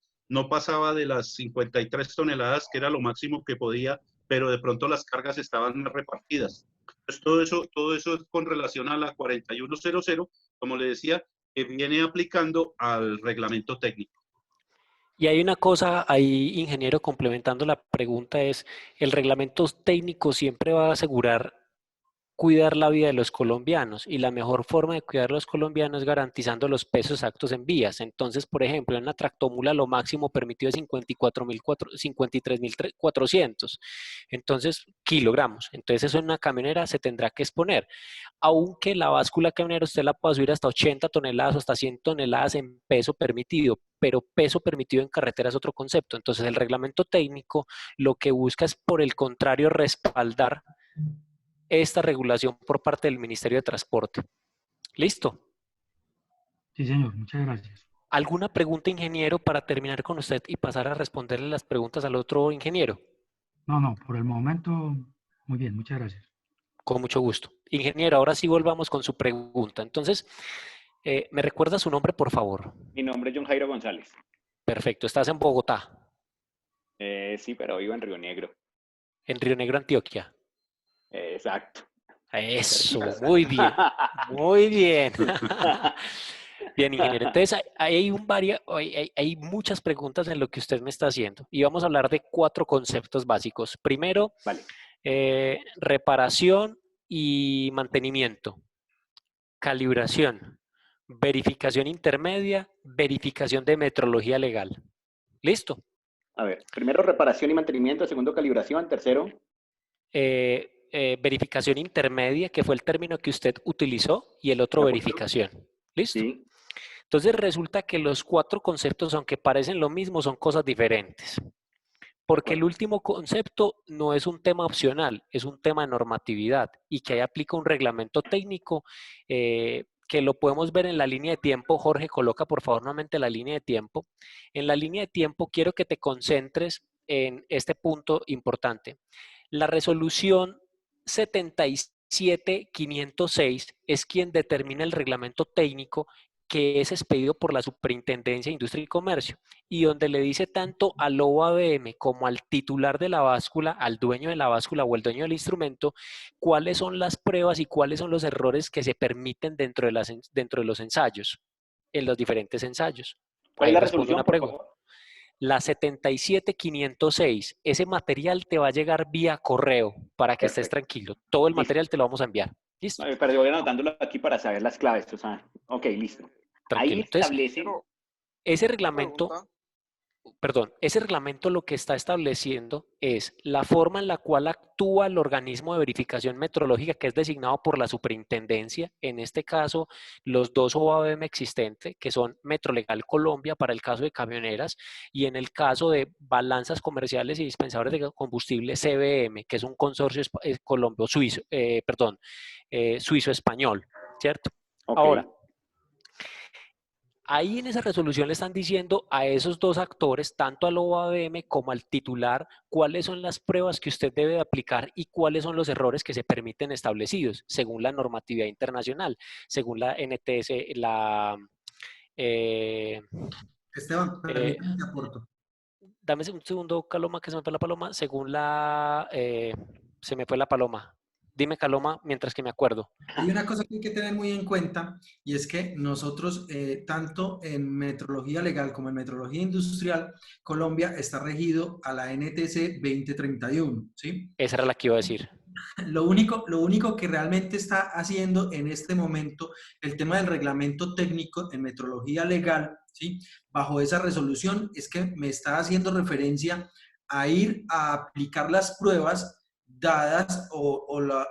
de las 53 toneladas, que era lo máximo que podía, pero de pronto las cargas estaban más repartidas. Entonces, todo eso es con relación a la 4100, como le decía, que viene aplicando al reglamento técnico. Y hay una cosa ahí, ingeniero, complementando la pregunta, es, el reglamento técnico siempre va a asegurar cuidar la vida de los colombianos, y la mejor forma de cuidar a los colombianos es garantizando los pesos exactos en vías. Entonces, por ejemplo, en una tractomula lo máximo permitido es 53.400, entonces kilogramos. Entonces eso en una camionera se tendrá que exponer, aunque la báscula camionera usted la pueda subir hasta 80 toneladas o hasta 100 toneladas en peso permitido, pero peso permitido en carretera es otro concepto. Entonces el reglamento técnico lo que busca es, por el contrario, respaldar esta regulación por parte del Ministerio de Transporte. ¿Listo? Sí, señor, muchas gracias. ¿Alguna pregunta, ingeniero, para terminar con usted y pasar a responderle las preguntas al otro ingeniero? No, por el momento, muy bien, muchas gracias. Con mucho gusto. Ingeniero, ahora sí volvamos con su pregunta. Entonces, ¿me recuerda su nombre, por favor? Mi nombre es John Jairo González. Perfecto. ¿Estás en Bogotá? Sí, pero vivo en Río Negro. En Río Negro, Antioquia. Exacto. Eso, muy bien, muy bien. Bien, ingeniero. Entonces, hay muchas preguntas en lo que usted me está haciendo. Y vamos a hablar de 4 conceptos básicos. Primero, Vale. Reparación y mantenimiento. Calibración. Verificación intermedia. Verificación de metrología legal. ¿Listo? A ver, primero reparación y mantenimiento, segundo calibración, tercero. Verificación intermedia, que fue el término que usted utilizó, y el otro verificación. ¿Listo? Sí. Entonces resulta que los 4 conceptos, aunque parecen lo mismo, son cosas diferentes. Porque el último concepto no es un tema opcional, es un tema de normatividad, y que ahí aplica un reglamento técnico que lo podemos ver en la línea de tiempo. Jorge, coloca por favor nuevamente la línea de tiempo. En la línea de tiempo quiero que te concentres en este punto importante. La resolución 77506 es quien determina el reglamento técnico, que es expedido por la Superintendencia de Industria y Comercio, y donde le dice tanto al OABM como al titular de la báscula, al dueño de la báscula o el dueño del instrumento, cuáles son las pruebas y cuáles son los errores que se permiten dentro de los ensayos, en los diferentes ensayos. ¿Cuál es la resolución, por favor? La 77506. Ese material te va a llegar vía correo para que estés tranquilo. Todo el material te lo vamos a enviar. ¿Listo? Pero yo voy anotándolo aquí para saber las claves. O sea, ok, listo. Tranquilo. Ahí establece... Entonces, ese reglamento, ese reglamento lo que está estableciendo es la forma en la cual actúa el organismo de verificación metrológica, que es designado por la superintendencia, en este caso los 2 OABM existentes, que son Metrolegal Colombia para el caso de camioneras, y en el caso de balanzas comerciales y dispensadores de combustible, CBM, que es un consorcio suizo-español, ¿cierto? Okay. Ahora, ahí en esa resolución le están diciendo a esos 2 actores, tanto al OABM como al titular, cuáles son las pruebas que usted debe aplicar y cuáles son los errores que se permiten establecidos según la normatividad internacional, según la NTS, Esteban, permítame te aporto. Dame un segundo, Caloma, que se me fue la paloma. Según la... se me fue la paloma. Dime, Caloma, mientras que me acuerdo. Hay una cosa que hay que tener muy en cuenta, y es que nosotros, tanto en metrología legal como en metrología industrial, Colombia está regido a la NTC 2031, ¿sí? Esa era la que iba a decir. Lo único que realmente está haciendo en este momento el tema del reglamento técnico en metrología legal, ¿sí? Bajo esa resolución, es que me está haciendo referencia a ir a aplicar las pruebas dadas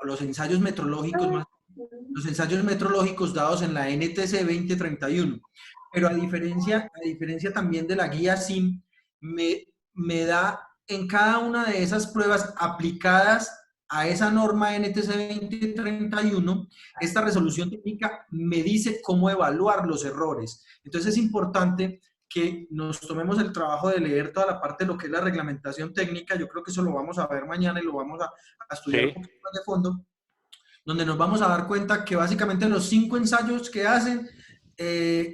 los ensayos metrológicos, los ensayos metrológicos dados en la NTC 2031. Pero a diferencia también de la guía SIM, me da en cada una de esas pruebas aplicadas a esa norma NTC 2031, esta resolución técnica me dice cómo evaluar los errores. Entonces es importante que nos tomemos el trabajo de leer toda la parte de lo que es la reglamentación técnica. Yo creo que eso lo vamos a ver mañana y lo vamos a estudiar un poquito más de fondo, donde nos vamos a dar cuenta que básicamente los 5 ensayos que hacen,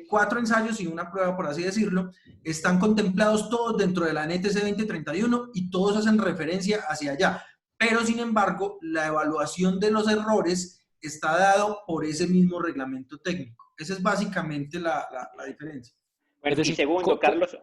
4 ensayos y una prueba, por así decirlo, están contemplados todos dentro de la NTC 2031 y todos hacen referencia hacia allá. Pero, sin embargo, la evaluación de los errores está dado por ese mismo reglamento técnico. Esa es básicamente la diferencia. Bueno, Es decir, y segundo, Carlos...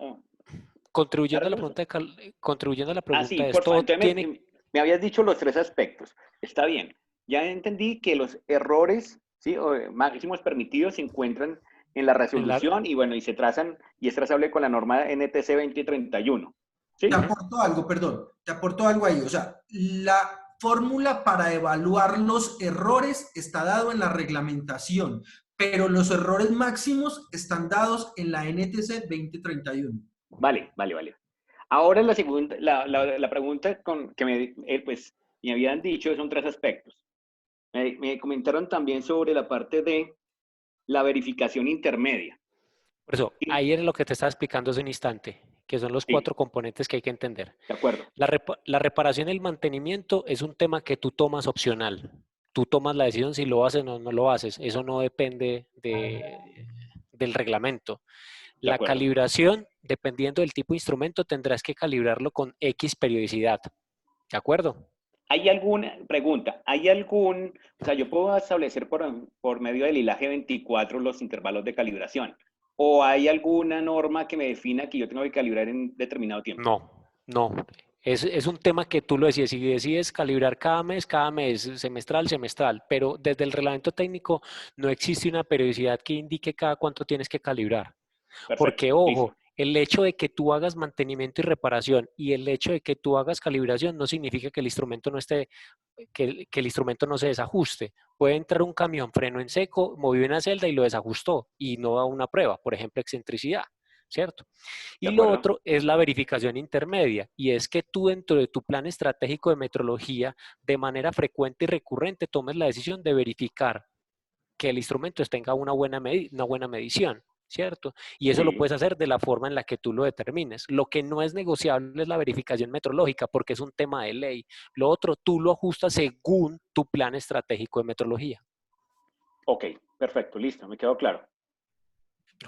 contribuyendo Carlos, a la pregunta sí, de por favor. esto, Entonces me habías dicho los 3 aspectos. Está bien. Ya entendí que los errores, ¿sí? O máximos permitidos se encuentran en la resolución y bueno, y se trazan y es trazable con la norma NTC 2031. ¿Sí? Te aporto algo, perdón, te aporto algo ahí. O sea, la fórmula para evaluar los errores está dado en la reglamentación, pero los errores máximos están dados en la NTC 2031. Vale. Ahora la segunda, la pregunta que me habían dicho son 3 aspectos. Me comentaron también sobre la parte de la verificación intermedia. por eso, ¿Sí? ahí era lo que te estaba explicando hace un instante, que son los Sí. 4 componentes que hay que entender. De acuerdo. La reparación y el mantenimiento es un tema que tú tomas opcional. Tú tomas la decisión si lo haces o no lo haces. Eso no depende del reglamento. De La acuerdo. calibración, dependiendo del tipo de instrumento, tendrás que calibrarlo con X periodicidad. ¿De acuerdo? ¿Hay alguna pregunta? O sea, yo puedo establecer por medio del hilaje 24 los intervalos de calibración? ¿O hay alguna norma que me defina que yo tengo que calibrar en determinado tiempo? No. Es un tema que tú lo decides. Si decides calibrar cada mes, semestral, pero desde el reglamento técnico no existe una periodicidad que indique cada cuánto tienes que calibrar. Perfecto. Porque, Listo. ojo, el hecho de que tú hagas mantenimiento y reparación y el hecho de que tú hagas calibración no significa que el instrumento no esté, que el instrumento no se desajuste. Puede entrar un camión freno en seco, movió una celda y lo desajustó y no da una prueba, por ejemplo, excentricidad, ¿cierto? De Y lo acuerdo. otro es la verificación intermedia, y es que tú dentro de tu plan estratégico de metrología, de manera frecuente y recurrente, tomes la decisión de verificar que el instrumento tenga una buena medición, ¿cierto? Y eso lo Sí. puedes hacer de la forma en la que tú lo determines. Lo que no es negociable es la verificación metrológica porque es un tema de ley. Lo otro, tú lo ajustas según tu plan estratégico de metrología. Ok, perfecto, listo, me quedó claro.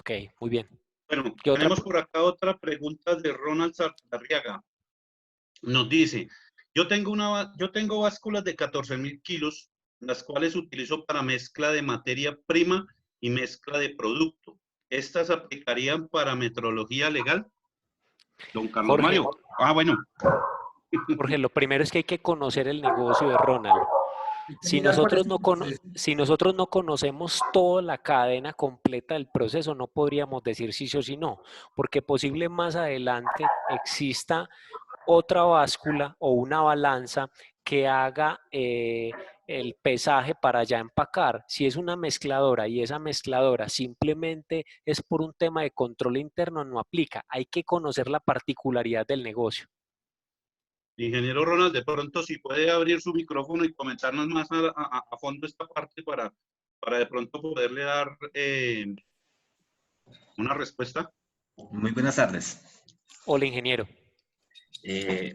Ok, muy bien. Bueno, ¿Qué otra? tenemos por acá otra pregunta de Ronald Sarriaga. Nos dice, yo tengo básculas de 14.000 kilos, las cuales utilizo para mezcla de materia prima y mezcla de producto. ¿Estas aplicarían para metrología legal? Don Carlos Jorge, Mario. Bueno. Jorge, lo primero es que hay que conocer el negocio de Ronald. Si nosotros no conocemos toda la cadena completa del proceso, no podríamos decir sí o sí no, porque posible más adelante exista otra báscula o una balanza que haga el pesaje para ya empacar. Si es una mezcladora y esa mezcladora simplemente es por un tema de control interno, no aplica. Hay que conocer la particularidad del negocio. Ingeniero Ronald, de pronto si puede abrir su micrófono y comentarnos más a fondo esta parte para de pronto poderle dar una respuesta. Muy buenas tardes. Hola, ingeniero.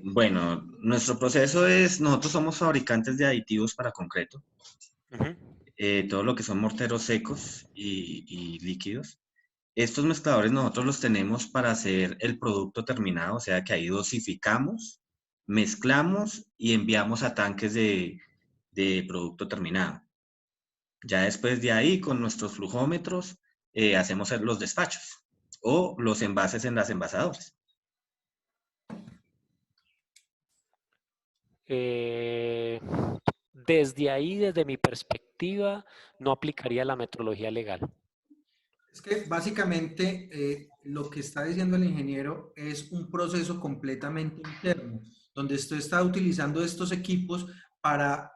Bueno, nuestro proceso es, nosotros somos fabricantes de aditivos para concreto. Todo lo que son morteros secos y líquidos. Estos mezcladores nosotros los tenemos para hacer el producto terminado, o sea que ahí dosificamos, mezclamos y enviamos a tanques de producto terminado. Ya después de ahí, con nuestros flujómetros, hacemos los despachos o los envases en las envasadoras. desde ahí, desde mi perspectiva, no aplicaría la metrología legal. Es que básicamente lo que está diciendo el ingeniero es un proceso completamente interno, donde usted está utilizando estos equipos para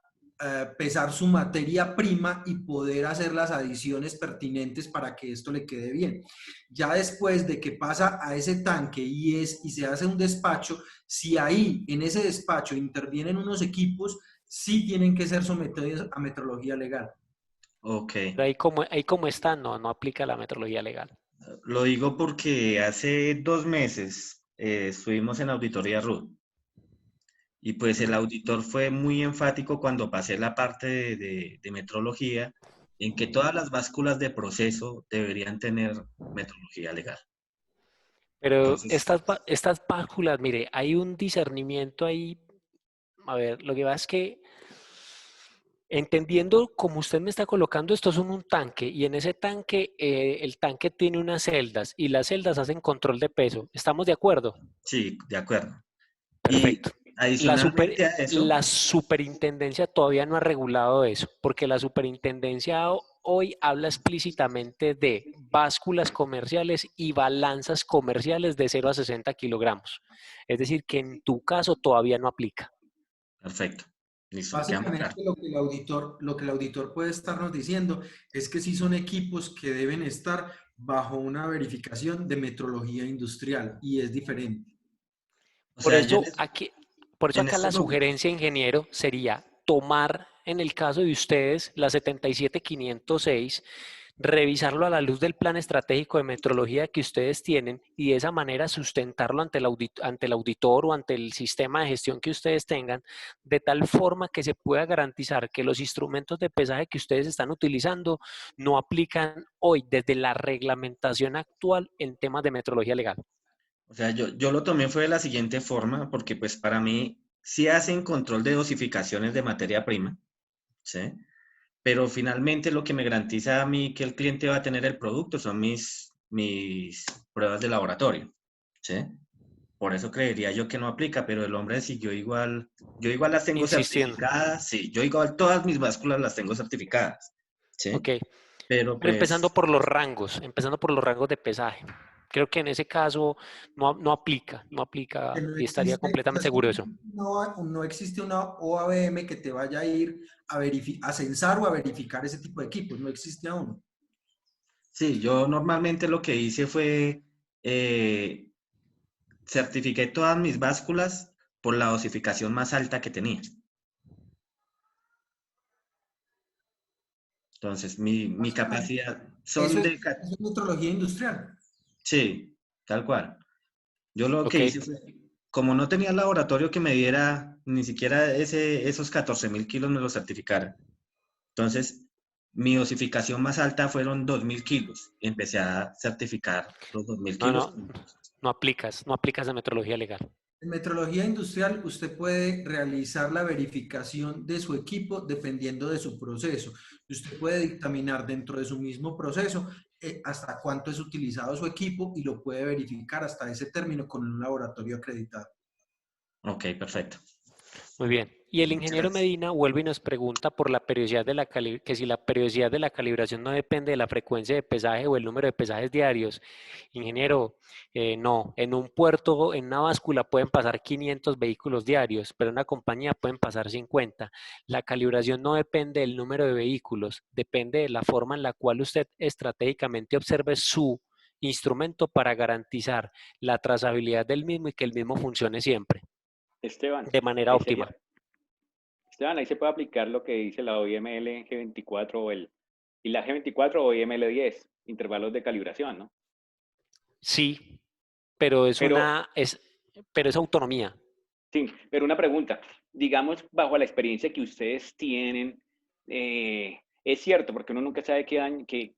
pesar su materia prima y poder hacer las adiciones pertinentes para que esto le quede bien. Ya después de que pasa a ese tanque y se hace un despacho, si ahí en ese despacho intervienen unos equipos, sí tienen que ser sometidos a metrología legal. Ok. Pero ahí como está, no aplica la metrología legal. Lo digo porque hace 2 meses estuvimos en auditoría RUT y pues el auditor fue muy enfático cuando pasé la parte de metrología en que todas las básculas de proceso deberían tener metrología legal. Pero Entonces, estas básculas, mire, hay un discernimiento ahí. A ver, lo que pasa es que entendiendo como usted me está colocando, esto es un tanque y en ese tanque, el tanque tiene unas celdas y las celdas hacen control de peso. ¿Estamos de acuerdo? sí, de acuerdo. Y Perfecto. adicionalmente a eso, La superintendencia todavía no ha regulado eso, porque la superintendencia hoy habla explícitamente de básculas comerciales y balanzas comerciales de 0 a 60 kilogramos. Es decir, que en tu caso todavía no aplica. perfecto. Listo, quedamos Básicamente claros. lo que el auditor puede estarnos diciendo es que sí son equipos que deben estar bajo una verificación de metrología industrial y es diferente. O Por sea, yo eso por eso en acá estos la momentos, sugerencia, ingeniero, sería tomar, en el caso de ustedes, la 77506, revisarlo a la luz del plan estratégico de metrología que ustedes tienen y de esa manera sustentarlo ante el auditor o ante el sistema de gestión que ustedes tengan, de tal forma que se pueda garantizar que los instrumentos de pesaje que ustedes están utilizando no aplican hoy desde la reglamentación actual en temas de metrología legal. o sea, yo lo tomé fue de la siguiente forma, porque pues para mí sí hacen control de dosificaciones de materia prima, ¿sí? Pero finalmente lo que me garantiza a mí que el cliente va a tener el producto son mis pruebas de laboratorio, ¿sí? Por eso creería yo que no aplica, pero el hombre siguió igual, yo igual las tengo Insistiendo. certificadas, sí, yo igual todas mis básculas las tengo certificadas, ¿sí? Ok. Pero Pero pues, empezando por los rangos de pesaje. Creo que en ese caso no aplica Que no y estaría existe, o sea, completamente seguro de eso. no existe una OABM que te vaya a ir a censar o a verificar ese tipo de equipos, no existe aún. sí, yo normalmente lo que hice fue, eh, certifiqué todas mis básculas por la dosificación más alta que tenía. Entonces, mi Básicamente, capacidad son de... eso es metrología industrial. Sí, tal cual. Yo lo que Ok. hice fue, como no tenía laboratorio que me diera ni siquiera esos 14.000 kilos me lo certificara. Entonces, mi dosificación más alta fueron 2.000 kilos. Y empecé a certificar los 2.000 No, kilos. no, no aplicas de metrología legal. En metrología industrial, usted puede realizar la verificación de su equipo dependiendo de su proceso. Usted puede dictaminar dentro de su mismo proceso hasta cuánto es utilizado su equipo y lo puede verificar hasta ese término con un laboratorio acreditado. Ok, perfecto. Muy bien. Y el Muchas ingeniero gracias. Medina vuelve y nos pregunta por la periodicidad que si la periodicidad de la calibración no depende de la frecuencia de pesaje o el número de pesajes diarios. Ingeniero, no. En un puerto, en una báscula pueden pasar 500 vehículos diarios, pero en una compañía pueden pasar 50. La calibración no depende del número de vehículos, depende de la forma en la cual usted estratégicamente observe su instrumento para garantizar la trazabilidad del mismo y que el mismo funcione siempre Esteban, de manera ahí óptima. sería. Esteban, ahí se puede aplicar lo que dice la OIML G24 y la G24 o OIML 10, intervalos de calibración, ¿no? Sí, pero Pero, pero es autonomía. sí, pero una pregunta, digamos, bajo la experiencia que ustedes tienen, es cierto, porque uno nunca sabe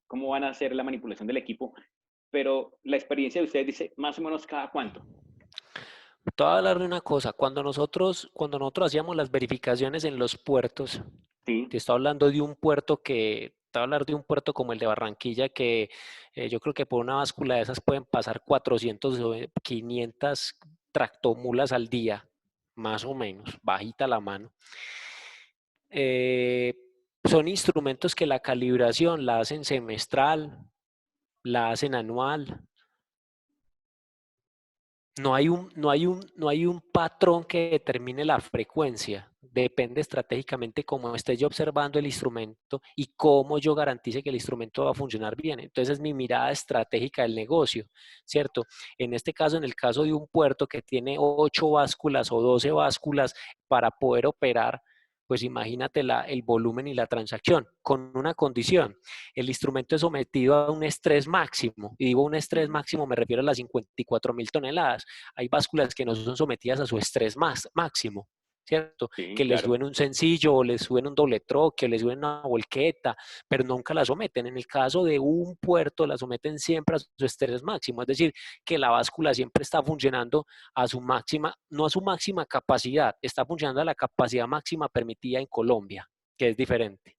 cómo van a hacer la manipulación del equipo, pero la experiencia de ustedes dice más o menos cada cuánto. Te voy a hablar de una cosa, cuando nosotros hacíamos las verificaciones en los puertos, Sí, te estoy hablando de un puerto te voy a hablar de un puerto como el de Barranquilla, que yo creo que por una báscula de esas pueden pasar 400 o 500 tractomulas al día, más o menos, bajita la mano. son instrumentos que la calibración la hacen semestral, la hacen anual. No hay un patrón que determine la frecuencia. Depende estratégicamente cómo esté yo observando el instrumento y cómo yo garantice que el instrumento va a funcionar bien. Entonces es mi mirada estratégica del negocio, ¿cierto? En este caso, en el caso de un puerto que tiene 8 básculas o 12 básculas para poder operar, pues imagínate el volumen y la transacción, con una condición. El instrumento es sometido a un estrés máximo, y digo un estrés máximo, me refiero a las 54.000 toneladas. Hay básculas que no son sometidas a su estrés máximo, ¿cierto? Sí, Que les claro. suben un sencillo, o les suben un doble troque, les suben una volqueta, pero nunca la someten. En el caso de un puerto, la someten siempre a su estrés máximo, es decir, que la báscula siempre está funcionando a su máxima, no a su máxima capacidad, está funcionando a la capacidad máxima permitida en Colombia, que es diferente.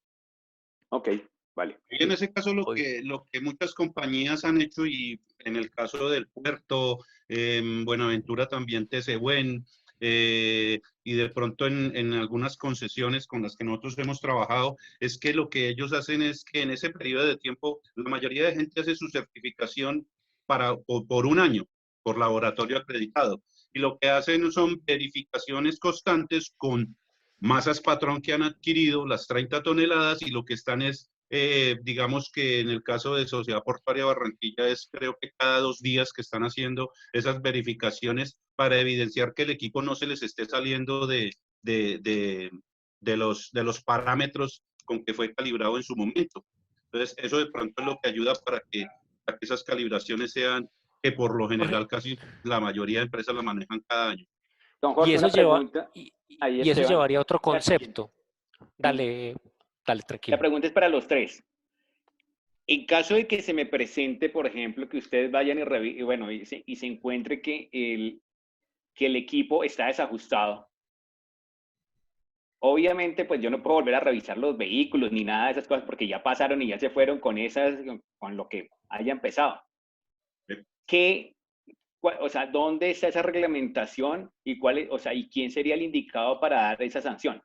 Ok, vale. Y en ese caso lo que muchas compañías han hecho, y en el caso del puerto, Buenaventura también, TCBuen, y de pronto en algunas concesiones con las que nosotros hemos trabajado, es que lo que ellos hacen es que en ese periodo de tiempo la mayoría de gente hace su certificación por un año, por laboratorio acreditado. Y lo que hacen son verificaciones constantes con masas patrón que han adquirido, las 30 toneladas, y lo que están es digamos que en el caso de Sociedad Portuaria Barranquilla es creo que cada 2 días que están haciendo esas verificaciones para evidenciar que el equipo no se les esté saliendo de los parámetros con que fue calibrado en su momento. Entonces, eso de pronto es lo que ayuda para que esas calibraciones sean, que por lo general casi la mayoría de empresas la manejan cada año. Don Y Jorge, eso una pregunta. Ahí, y eso Esteban. llevaría a otro concepto. Dale, La tranquilo. pregunta es para los tres. En caso de que se me presente, por ejemplo, que ustedes vayan y se encuentre que el equipo está desajustado, obviamente, pues yo no puedo volver a revisar los vehículos ni nada de esas cosas porque ya pasaron y ya se fueron con lo que haya empezado. O sea, ¿dónde está esa reglamentación y y quién sería el indicado para dar esa sanción?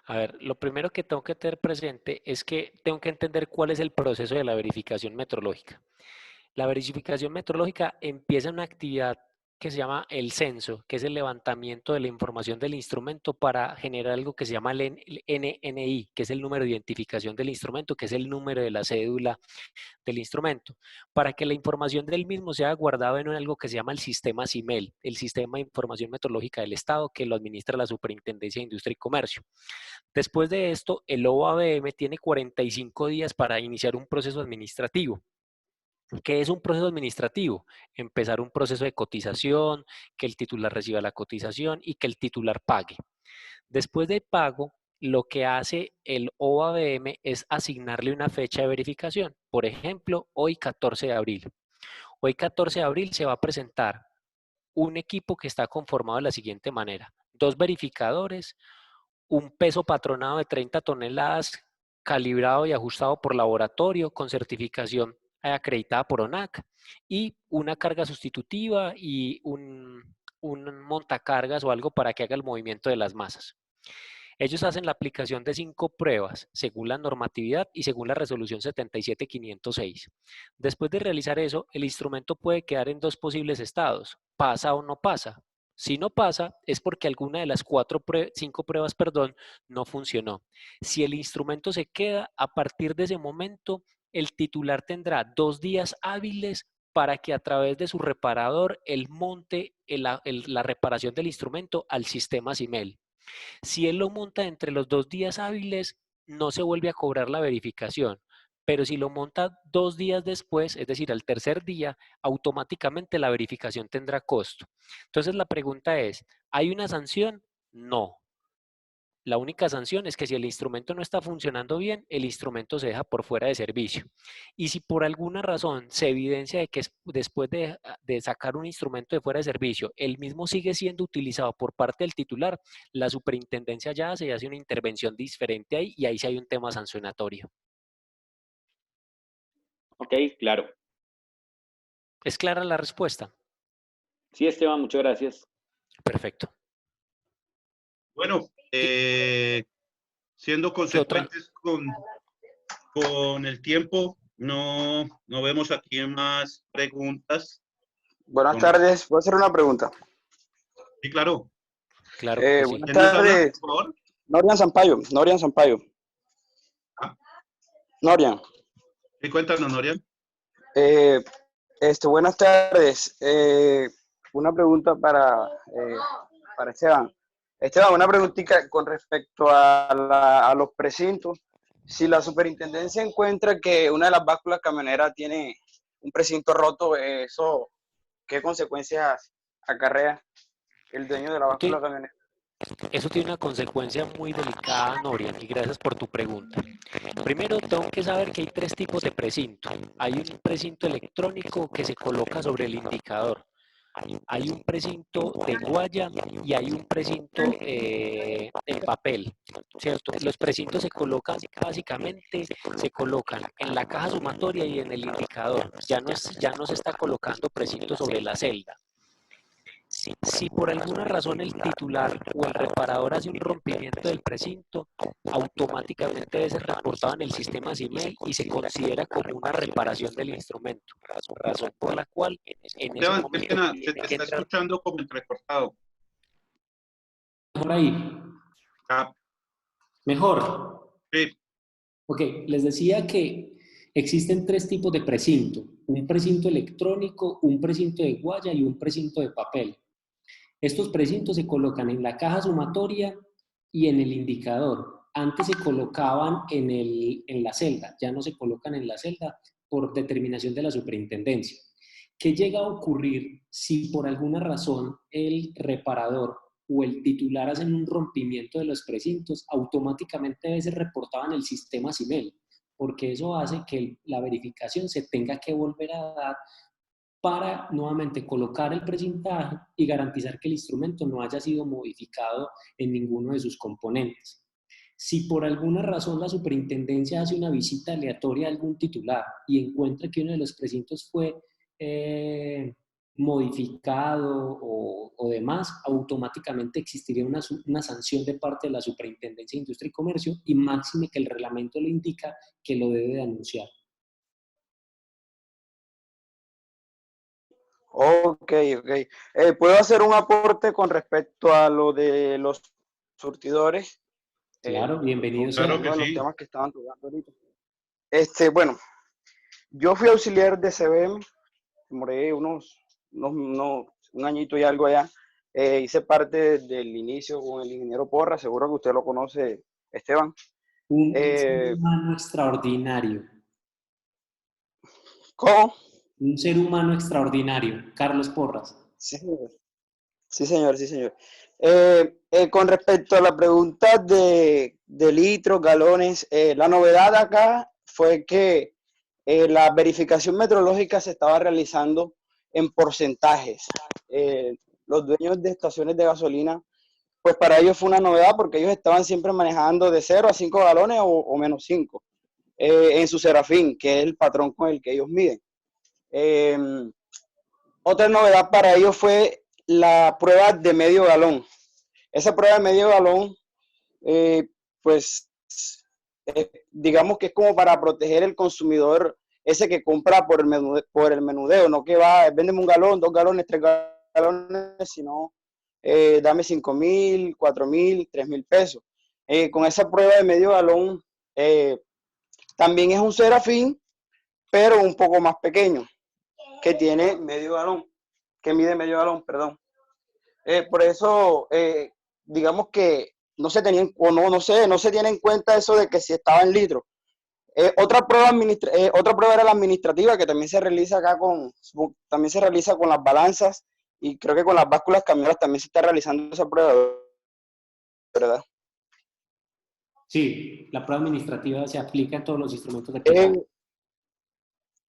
A ver, lo primero que tengo que tener presente es que tengo que entender cuál es el proceso de la verificación metrológica. La verificación metrológica empieza en una actividad que se llama el censo, que es el levantamiento de la información del instrumento para generar algo que se llama el NNI, que es el número de identificación del instrumento, que es el número de la cédula del instrumento, para que la información del mismo sea guardada en algo que se llama el sistema CIMEL, el Sistema de Información Metrológica del Estado, que lo administra la Superintendencia de Industria y Comercio. Después de esto, el OABM tiene 45 días para iniciar un proceso administrativo. ¿Qué es un proceso administrativo? Empezar un proceso de cotización, que el titular reciba la cotización y que el titular pague. Después del pago, lo que hace el OABM es asignarle una fecha de verificación. Por ejemplo, hoy 14 de abril. Hoy 14 de abril se va a presentar un equipo que está conformado de la siguiente manera. 2 verificadores, un peso patronado de 30 toneladas calibrado y ajustado por laboratorio con certificación acreditada por ONAC, y una carga sustitutiva y un montacargas o algo para que haga el movimiento de las masas. Ellos hacen la aplicación de 5 pruebas según la normatividad y según la resolución 77506. Después de realizar eso, el instrumento puede quedar en 2 posibles estados: pasa o no pasa. Si no pasa, es porque alguna de las 5 pruebas, no funcionó. Si el instrumento se queda, a partir de ese momento, el titular tendrá 2 días hábiles para que a través de su reparador él monte la reparación del instrumento al sistema CIMEL. Si él lo monta entre los 2 días hábiles, no se vuelve a cobrar la verificación. Pero si lo monta 2 días después, es decir, al tercer día, automáticamente la verificación tendrá costo. Entonces la pregunta es, ¿hay una sanción? No. La única sanción es que si el instrumento no está funcionando bien, el instrumento se deja por fuera de servicio. Y si por alguna razón se evidencia de que después de sacar un instrumento de fuera de servicio, el mismo sigue siendo utilizado por parte del titular, la superintendencia ya hace una intervención diferente ahí, y ahí sí hay un tema sancionatorio. Ok, claro. ¿Es clara la respuesta? Sí, Esteban, muchas gracias. Perfecto. Bueno, Siendo consecuentes con el tiempo, no vemos aquí más preguntas. Buenas tardes, ¿puedo hacer una pregunta? Sí, claro. Claro que sí. Buenas tardes. Por favor? Norian Sampaio. Ah. Norian. Sí, cuéntanos, Norian. Buenas tardes. Una pregunta para Esteban. Esteban, una preguntita con respecto a los precintos. Si la superintendencia encuentra que una de las básculas camioneras tiene un precinto roto, eso, ¿qué consecuencias acarrea el dueño de la báscula camionera? Eso tiene una consecuencia muy delicada, Norian, y gracias por tu pregunta. Primero, tengo que saber que hay 3 tipos de precinto. Hay un precinto electrónico que se coloca sobre el indicador. Hay un precinto de guaya y hay un precinto en papel, ¿cierto? Los precintos se colocan, básicamente, se colocan en la caja sumatoria y en el indicador. Ya no se está colocando precinto sobre la celda. Si por alguna razón el titular o el reparador hace un rompimiento del precinto, automáticamente debe ser reportado en el sistema CIMEL y se considera como una reparación del instrumento, razón por la cual en ese momento se te está escuchando como entrecortado. Por ahí. Ah. ¿Mejor? Sí. Ok, les decía que existen 3 tipos de precinto. Un precinto electrónico, un precinto de guaya y un precinto de papel. Estos precintos se colocan en la caja sumatoria y en el indicador. Antes se colocaban en la celda, ya no se colocan en la celda por determinación de la superintendencia. ¿Qué llega a ocurrir si por alguna razón el reparador o el titular hacen un rompimiento de los precintos? Automáticamente debe ser reportado en el sistema CIMEL, porque eso hace que la verificación se tenga que volver a dar para nuevamente colocar el precintaje y garantizar que el instrumento no haya sido modificado en ninguno de sus componentes. Si por alguna razón la superintendencia hace una visita aleatoria a algún titular y encuentra que uno de los precintos fue modificado o demás, automáticamente existiría una sanción de parte de la Superintendencia de Industria y Comercio, y máxime que el reglamento lo indica que lo debe de anunciar. Ok. ¿Puedo hacer un aporte con respecto a lo de los surtidores? Claro, bienvenido. Claro que Los sí. temas que estaban tocando ahorita. Bueno, yo fui auxiliar de CBM, demoré un añito y algo allá. Hice parte del inicio con el ingeniero Porra, seguro que usted lo conoce, Esteban. Un ser humano extraordinario. ¿Cómo? Un ser humano extraordinario, Carlos Porras. Sí, señor. Con respecto a la pregunta de litros, galones, la novedad acá fue que la verificación metrológica se estaba realizando en porcentajes. Los dueños de estaciones de gasolina, pues para ellos fue una novedad porque ellos estaban siempre manejando de 0 a 5 galones o menos 5 en su Serafín, que es el patrón con el que ellos miden. Otra novedad para ellos fue la prueba de medio galón. Esa prueba de medio galón, digamos que es como para proteger el consumidor ese que compra por el menudeo, no que va, véndeme un galón, 2 galones, 3 galones, sino dame 5,000, 4,000, 3,000 pesos. Con esa prueba de medio galón, también es un Serafín, pero un poco más pequeño, que tiene medio galón, que mide medio galón, perdón. Por eso, digamos que no se tenía, no se tiene en cuenta eso de que si estaba en litros. Otra prueba era la administrativa, que también se realiza acá también se realiza con las balanzas, y creo que con las básculas camioneras también se está realizando esa prueba, ¿verdad? Sí, la prueba administrativa se aplica en todos los instrumentos de pesaje.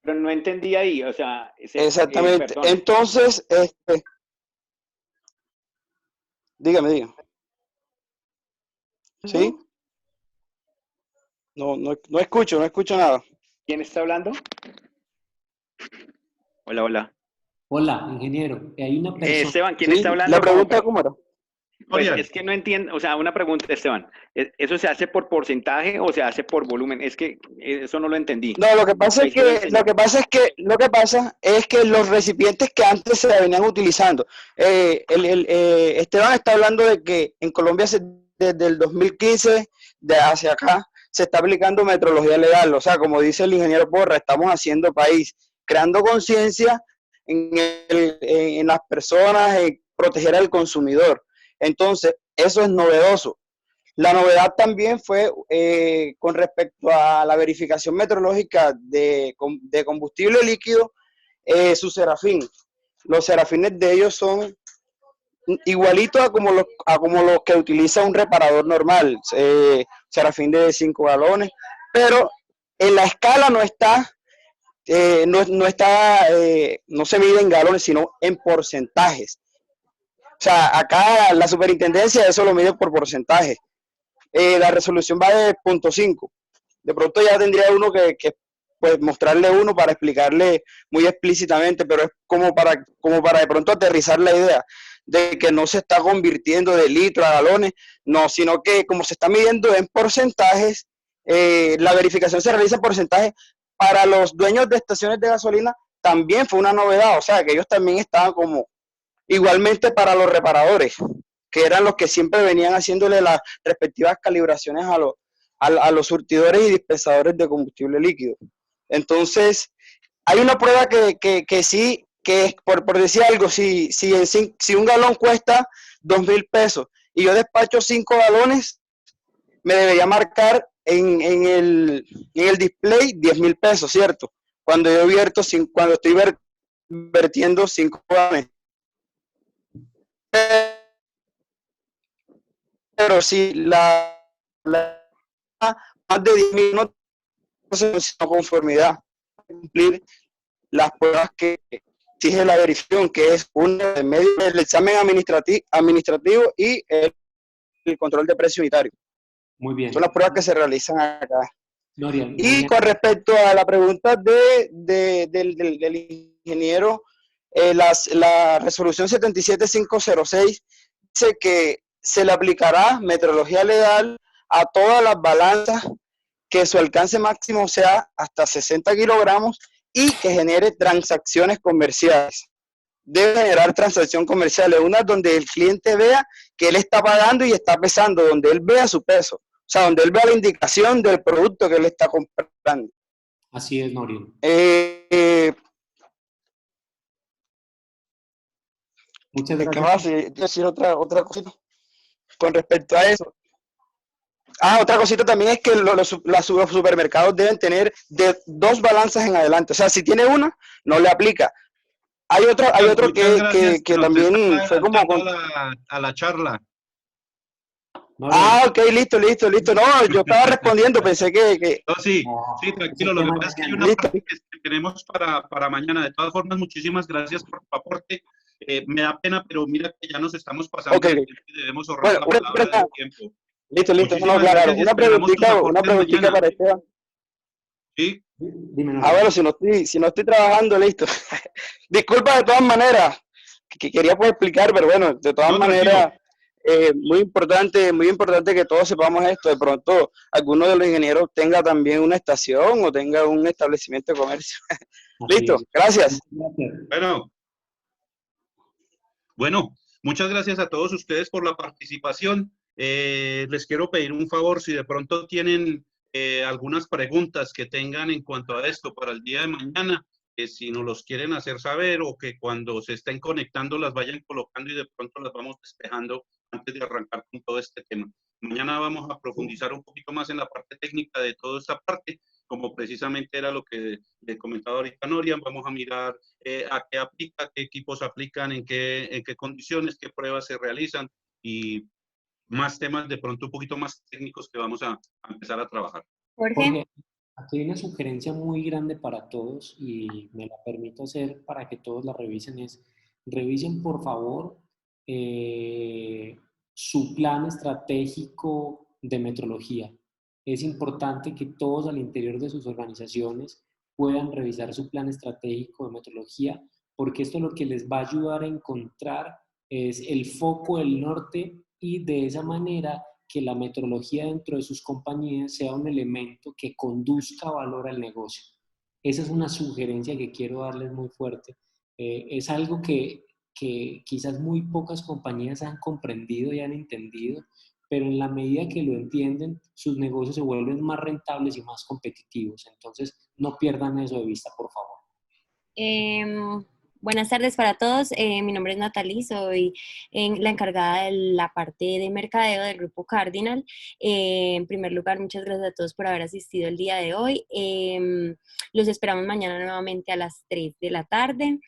Pero no entendí ahí, o sea... exactamente. Entonces, dígame. ¿Sí? No escucho nada. ¿Quién está hablando? Hola. Hola, ingeniero. Hay una persona... Esteban, ¿quién está hablando? La pregunta, ¿cómo era? Pues es que no entiendo, o sea, una pregunta, Esteban, ¿eso se hace por porcentaje o se hace por volumen? Es que eso no lo entendí. No, lo que pasa es que los recipientes que antes se venían utilizando, Esteban está hablando de que en Colombia desde el 2015 de hacia acá se está aplicando metrología legal, o sea, como dice el ingeniero Porra, estamos haciendo país, creando conciencia en las personas, en proteger al consumidor. Entonces, eso es novedoso. La novedad también fue con respecto a la verificación metrológica de combustible líquido, su serafín. Los serafines de ellos son igualitos a como los que utiliza un reparador normal, serafín de 5 galones, pero en la escala no está, no se mide en galones, sino en porcentajes. O sea, acá la superintendencia eso lo mide por porcentaje. La resolución va de 0.5. De pronto ya tendría uno que pues, mostrarle uno para explicarle muy explícitamente, pero es como para de pronto aterrizar la idea de que no se está convirtiendo de litro a galones, no, sino que como se está midiendo en porcentajes, la verificación se realiza en porcentajes. Para los dueños de estaciones de gasolina también fue una novedad, o sea, que ellos también estaban como igualmente para los reparadores, que eran los que siempre venían haciéndole las respectivas calibraciones a los surtidores y dispensadores de combustible líquido. Entonces, hay una prueba que sí, que es, por decir algo, si un galón cuesta 2,000 pesos y yo despacho 5 galones, me debería marcar en el display 10,000 pesos, ¿cierto? Cuando estoy vertiendo 5 galones. Pero si más de 10,000 no se conformidad cumplir las pruebas que exige la verificación, que es uno de medio del examen administrativo y el control de precio unitario. Muy bien. Son las pruebas que se realizan acá. Norian, y con respecto a la pregunta del ingeniero, la resolución 77506 dice que se le aplicará metrología legal a todas las balanzas que su alcance máximo sea hasta 60 kilogramos y que genere transacciones comerciales. Debe generar transacciones comerciales, unas donde el cliente vea que él está pagando y está pesando, donde él vea su peso, o sea, donde él vea la indicación del producto que él está comprando. Así es, Norian. Muchas gracias. ¿Qué más? Decir otra cosita con respecto a eso. Otra cosita también es que los supermercados deben tener de 2 balanzas en adelante. O sea, si tiene una, no le aplica. Hay otro que también fue como... a la charla. Ok, listo. No, yo estaba respondiendo, pensé que... No, sí, tranquilo. Lo que pasa es que hay una parte que tenemos para mañana. De todas formas, muchísimas gracias por tu aporte. Me da pena, pero mira que ya nos estamos pasando. Okay. Debemos ahorrar la palabra del tiempo. Listo. No, claro. Una preguntita para Esteban. Sí. Bueno, si no estoy trabajando, listo. Disculpa de todas maneras, que quería poder explicar, pero bueno, de todas maneras, muy importante que todos sepamos esto. De pronto, alguno de los ingenieros tenga también una estación o tenga un establecimiento de comercio. Listo, gracias. Bueno, muchas gracias a todos ustedes por la participación. Les quiero pedir un favor, si de pronto tienen algunas preguntas que tengan en cuanto a esto para el día de mañana, que si nos los quieren hacer saber o que cuando se estén conectando las vayan colocando y de pronto las vamos despejando antes de arrancar con todo este tema. Mañana vamos a profundizar un poquito más en la parte técnica de toda esta parte, como precisamente era lo que le comentaba ahorita Norian. Vamos a mirar a qué aplica, qué equipos aplican, en qué condiciones, qué pruebas se realizan y más temas de pronto un poquito más técnicos que vamos a empezar a trabajar. Jorge, aquí hay una sugerencia muy grande para todos y me la permito hacer para que todos la revisen. Revisen por favor su plan estratégico de metrología. Es importante que todos al interior de sus organizaciones puedan revisar su plan estratégico de metrología, porque esto lo que les va a ayudar a encontrar es el foco del norte y de esa manera que la metrología dentro de sus compañías sea un elemento que conduzca valor al negocio. Esa es una sugerencia que quiero darles muy fuerte. Es algo que quizás muy pocas compañías han comprendido y han entendido, pero en la medida que lo entienden, sus negocios se vuelven más rentables y más competitivos. Entonces, no pierdan eso de vista, por favor. Buenas tardes para todos. Mi nombre es Natalie, soy la encargada de la parte de mercadeo del Grupo Cardinal. En primer lugar, muchas gracias a todos por haber asistido el día de hoy. Los esperamos mañana nuevamente a las 3 de la tarde.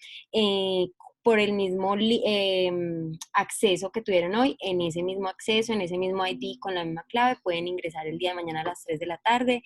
Por el mismo acceso que tuvieron hoy, en ese mismo acceso, en ese mismo ID con la misma clave, pueden ingresar el día de mañana a las 3 de la tarde.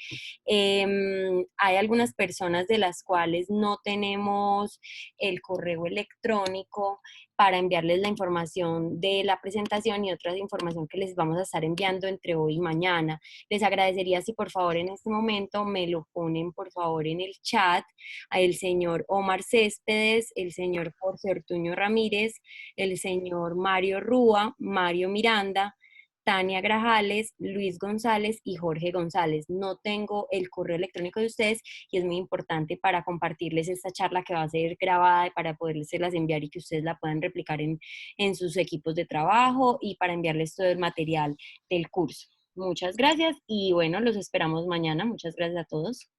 Hay algunas personas de las cuales no tenemos el correo electrónico para enviarles la información de la presentación y otra información que les vamos a estar enviando entre hoy y mañana. Les agradecería si por favor en este momento me lo ponen por favor en el chat. El señor Omar Céspedes, el señor Jorge Ortuño Ramírez, el señor Mario Rúa, Mario Miranda, Tania Grajales, Luis González y Jorge González. No tengo el correo electrónico de ustedes y es muy importante para compartirles esta charla que va a ser grabada y para podérselas enviar y que ustedes la puedan replicar en sus equipos de trabajo y para enviarles todo el material del curso. Muchas gracias y bueno, los esperamos mañana. Muchas gracias a todos.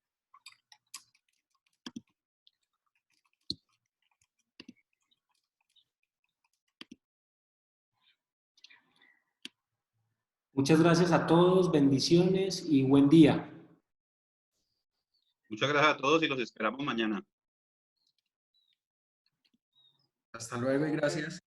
Muchas gracias a todos, bendiciones y buen día. Muchas gracias a todos y los esperamos mañana. Hasta luego y gracias.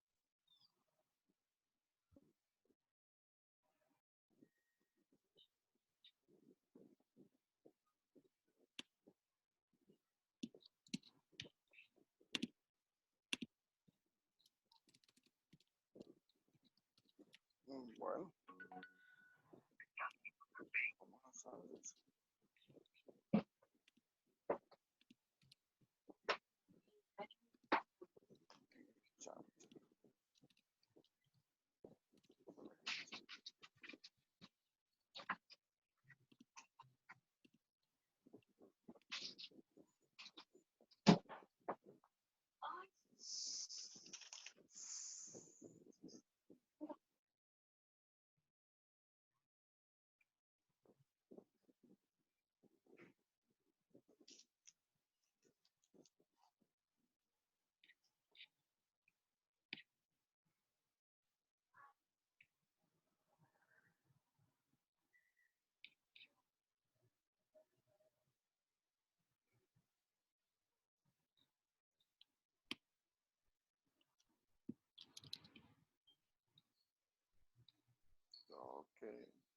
Bueno. Vamos a ver eso. Okay.